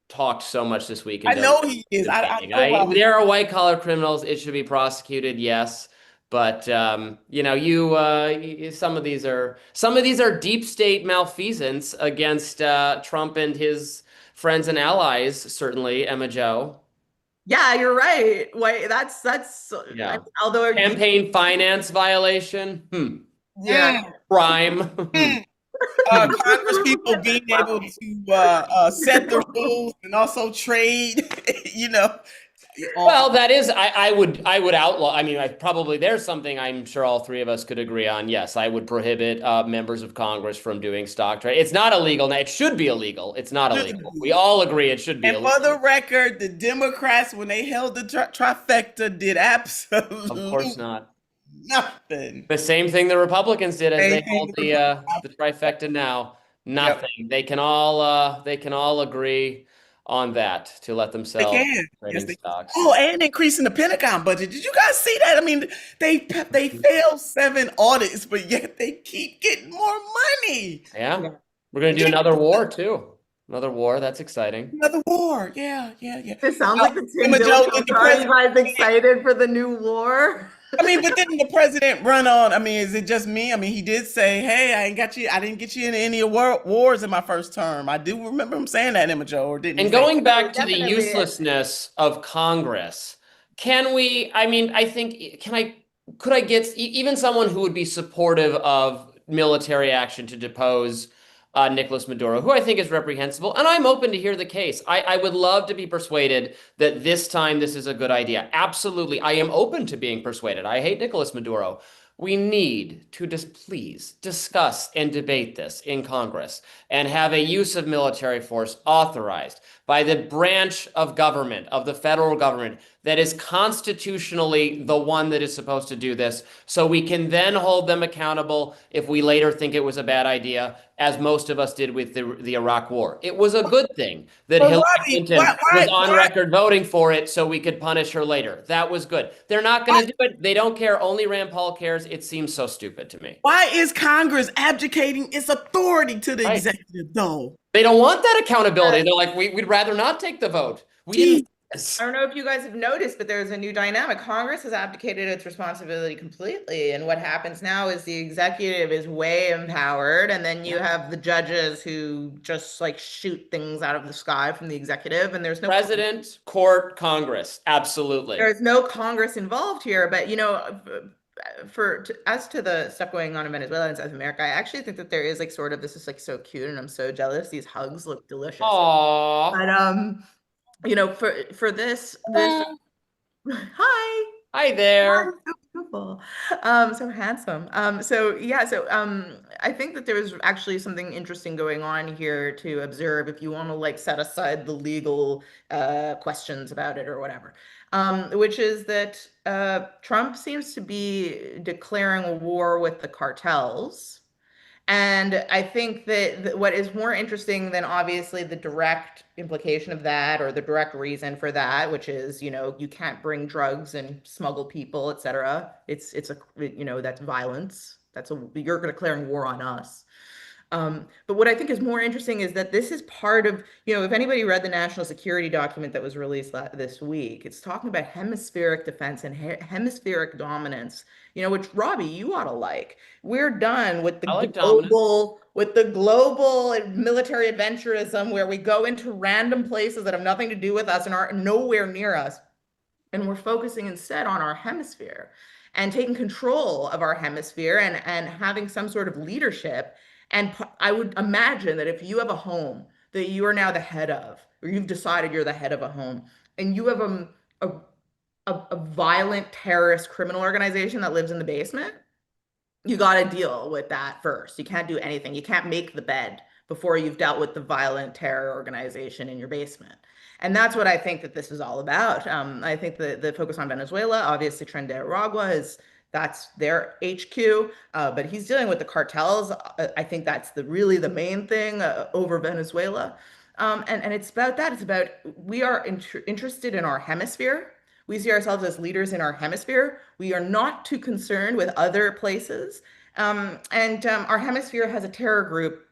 S1: talked so much this week and
S3: I
S1: done
S3: know he is. I know.
S1: there are white collar criminals. It should be prosecuted. Yes. But some of these are deep state malfeasance against Trump and his friends and allies. Certainly, Emma Joe.
S2: Yeah, you're right. Wait, that's
S1: Yeah.
S2: although
S1: Campaign finance violation.
S2: yeah.
S1: Crime.
S3: Congress people being able to set the rules and also trade, you know.
S1: Well, that is, I would outlaw. I mean, there's something I'm sure all three of us could agree on. Yes, I would prohibit members of Congress from doing stock trade. It's not illegal now. It should be illegal. It's not illegal. We all agree it should be
S3: And
S1: illegal.
S3: for the record, the Democrats, when they held the trifecta, did absolutely
S1: Of course not.
S3: nothing.
S1: The same thing the Republicans did as they
S3: Same
S1: hold
S3: thing
S1: the trifecta now. Nothing. Yep. They can all agree on that to let themselves
S3: Yes,
S1: stocks.
S3: Oh, and increasing the Pentagon budget. Did you guys see that? I mean, they failed 7 audits, but yet they keep getting more money.
S1: Yeah. We're going to do another war too. Another war. That's exciting.
S3: Another war. Yeah.
S2: It sounds like the Tim
S3: Joe,
S2: Dillon are you guys excited for the new war?
S3: I mean, but didn't the president run on? I mean, is it just me? I mean, he did say, "Hey, I didn't get you in any wars in my first term." I do remember him saying that, Emma Joe, or didn't?
S1: And going back to the uselessness of Congress, can we? I mean, I think could I get even someone who would be supportive of military action to depose Nicolas Maduro, who I think is reprehensible, and I'm open to hear the case. I would love to be persuaded that this time this is a good idea. Absolutely. I am open to being persuaded. I hate Nicolas Maduro. We need to please discuss and debate this in Congress and have a use of military force authorized by the branch of government, of the federal government, that is constitutionally the one that is supposed to do this, so we can then hold them accountable if we later think it was a bad idea, as most of us did with the Iraq War. It was a good thing that Hillary Clinton was on record voting for it so we could punish her later. That was good. They're not going to do it. They don't care. Only Rand Paul cares. It seems so stupid to me.
S3: Why is Congress abdicating its authority to the executive, though?
S1: They don't want that accountability. They're like, we'd rather not take the vote. We didn't.
S2: I don't know if you guys have noticed, but there's a new dynamic. Congress has abdicated its responsibility completely. And what happens now is the executive is way empowered. And then you have the judges who just like shoot things out of the sky from the executive. And there's no
S1: president, court, Congress. Absolutely.
S2: There's no Congress involved here. But, you know, as to the stuff going on in Venezuela and South America, I actually think that there is like sort of, this is like so cute and I'm so jealous. These hugs look delicious.
S1: Aww.
S2: But, you know, for this hi
S1: there.
S2: So beautiful, so handsome. I think that there was actually something interesting going on here to observe if you want to like set aside the legal questions about it or whatever, which is that Trump seems to be declaring a war with the cartels. And I think that what is more interesting than obviously the direct implication of that or the direct reason for that, which is, you know, you can't bring drugs and smuggle people, et cetera. It's you know, that's violence. You're declaring war on us. But what I think is more interesting is that this is part of, you know, if anybody read the national security document that was released this week, it's talking about hemispheric defense and hemispheric dominance, you know, which Robby, you ought to like. We're done with the global military adventurism where we go into random places that have nothing to do with us and are nowhere near us. And we're focusing instead on our hemisphere and taking control of our hemisphere and having some sort of leadership. And I would imagine that if you have a home that you are now the head of, or you've decided you're the head of a home, and you have a violent terrorist criminal organization that lives in the basement, you got to deal with that first. You can't do anything. You can't make the bed before you've dealt with the violent terror organization in your basement. And that's what I think that this is all about. I think the focus on Venezuela, obviously Tren de Aragua that's their HQ, but he's dealing with the cartels. I think that's really the main thing over Venezuela. And it's about that. It's about we are interested in our hemisphere. We see ourselves as leaders in our hemisphere. We are not too concerned with other places. Our hemisphere has a terror group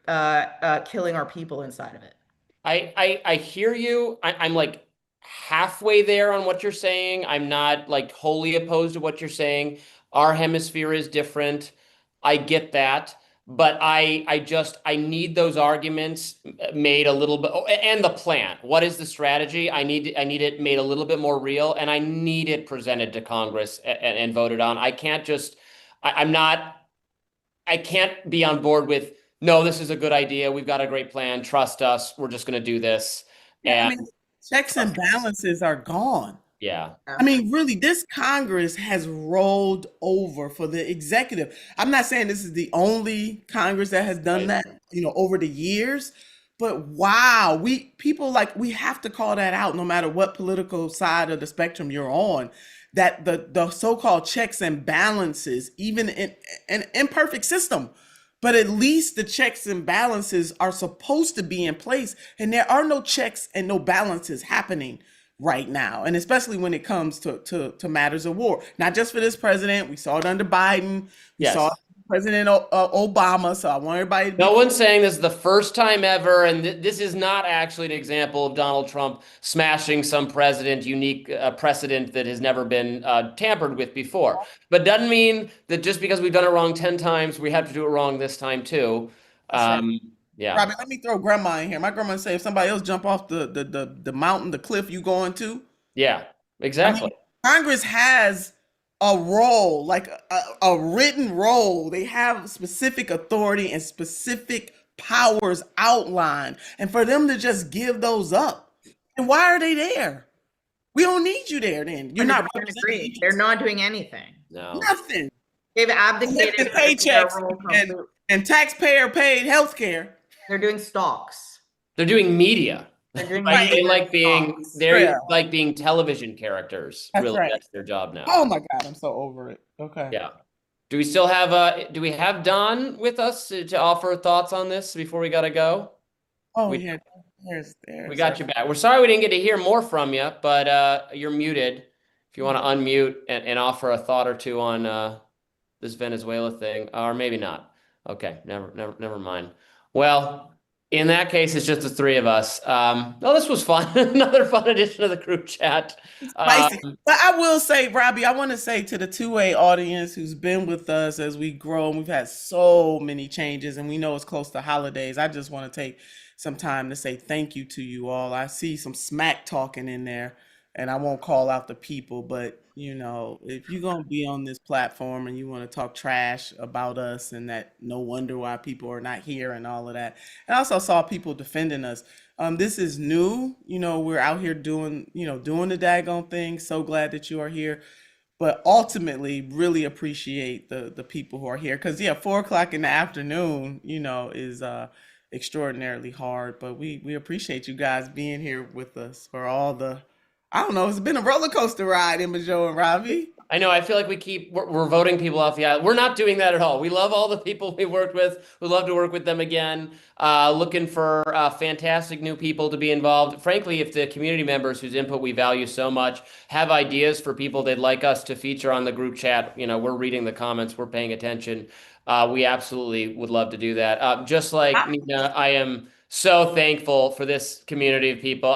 S2: killing our people inside of it.
S1: I hear you. I'm like halfway there on what you're saying. I'm not like wholly opposed to what you're saying. Our hemisphere is different. I get that. But I need those arguments made a little bit, and the plan. What is the strategy? I need it made a little bit more real, and I need it presented to Congress and voted on. I can't just, I'm not, I can't be on board with, no, this is a good idea. We've got a great plan. Trust us. We're just going to do this.
S3: Yeah, I
S1: And
S3: mean, checks and balances are gone.
S1: yeah,
S3: I mean, really, this Congress has rolled over for the executive. I'm not saying this is the only Congress that has done
S1: Right.
S3: that, over the years, but wow, we have to call that out no matter what political side of the spectrum you're on, that the so-called checks and balances, even in an imperfect system, but at least the checks and balances are supposed to be in place, and there are no checks and no balances happening right now, and especially when it comes to matters of war. Not just for this president, we saw it under Biden, we
S1: Yes.
S3: saw it under President Obama. So I want everybody to be
S1: No one's saying this is the first time ever, and this is not actually an example of Donald Trump smashing some unique precedent that has never been tampered with before. But doesn't mean that just because we've done it wrong 10 times, we have to do it wrong this time too.
S3: That's right.
S1: Yeah,
S3: Robbie, let me throw grandma in here. My grandma say if somebody else jump off the mountain, the cliff you going to.
S1: yeah,
S3: I
S1: exactly.
S3: mean, Congress has a role, like a written role. They have specific authority and specific powers outlined. And for them to just give those up, and why are they there? We don't need you there then. You're not
S2: 100% agree.
S3: representing
S2: They're not doing anything.
S1: No.
S3: nothing.
S2: They've
S3: Lifting
S2: abdicated their
S3: paychecks
S2: role
S3: and,
S2: completely.
S3: and taxpayer paid health care.
S2: They're doing stocks.
S1: They're doing media.
S2: They're doing
S3: Right.
S1: They
S2: media stocks.
S1: they're like being television characters.
S3: That's
S1: Really,
S3: right.
S1: that's their job now.
S3: Oh my God, I'm so over it. Okay.
S1: Yeah. Do we still have do we have Don with us to offer thoughts on this before we gotta go?
S3: Oh
S1: We-
S3: yeah. There's
S1: We got you back. We're sorry we didn't get to hear more from you, but you're muted. If you want to unmute and offer a thought or two on this Venezuela thing, or maybe not. Okay, never mind. Well, in that case, it's just the three of us. No, this was fun. Another fun edition of the group chat.
S3: spicy. But I will say, Robbie, I want to say to the two-way audience who's been with us as we grow, and we've had so many changes, and we know it's close to holidays. I just want to take some time to say thank you to you all. I see some smack talking in there, and I won't call out the people, but if you're gonna be on this platform and you want to talk trash about us and that no wonder why people are not here and all of that. And I also saw people defending us. This is new. We're out here doing the daggone thing. So glad that you are here. But ultimately, really appreciate the people who are here. Because 4 o'clock in the afternoon, is extraordinarily hard. But we appreciate you guys being here with us for all the, I don't know, it's been a roller coaster ride, Emma Jo and Robbie.
S1: I know. I feel like we're voting people off the island. We're not doing that at all. We love all the people we worked with. We love to work with them again. Looking for fantastic new people to be involved. Frankly, if the community members whose input we value so much have ideas for people they'd like us to feature on the group chat, we're reading the comments, we're paying attention. We absolutely would love to do that. Just like Nina, I am so thankful for this community of people.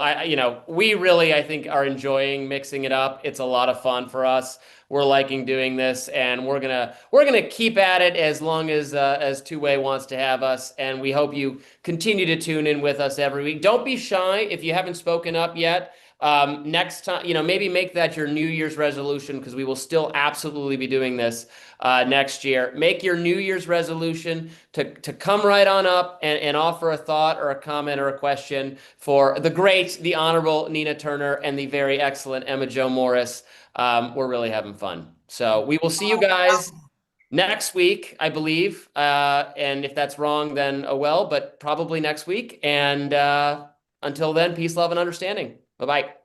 S1: We really, I think, are enjoying mixing it up. It's a lot of fun for us. We're liking doing this, and we're gonna keep at it as long as Two Way wants to have us. And we hope you continue to tune in with us every week. Don't be shy if you haven't spoken up yet. Next time, maybe make that your New Year's resolution, because we will still absolutely be doing this next year. Make your New Year's resolution to come right on up and offer a thought or a comment or a question for the great, the honorable Nina Turner and the very excellent Emma Jo Morris. We're really having fun. So we will see you guys next week, I believe. And if that's wrong, then oh well, but probably next week. And until then, peace, love, and understanding. Bye-bye.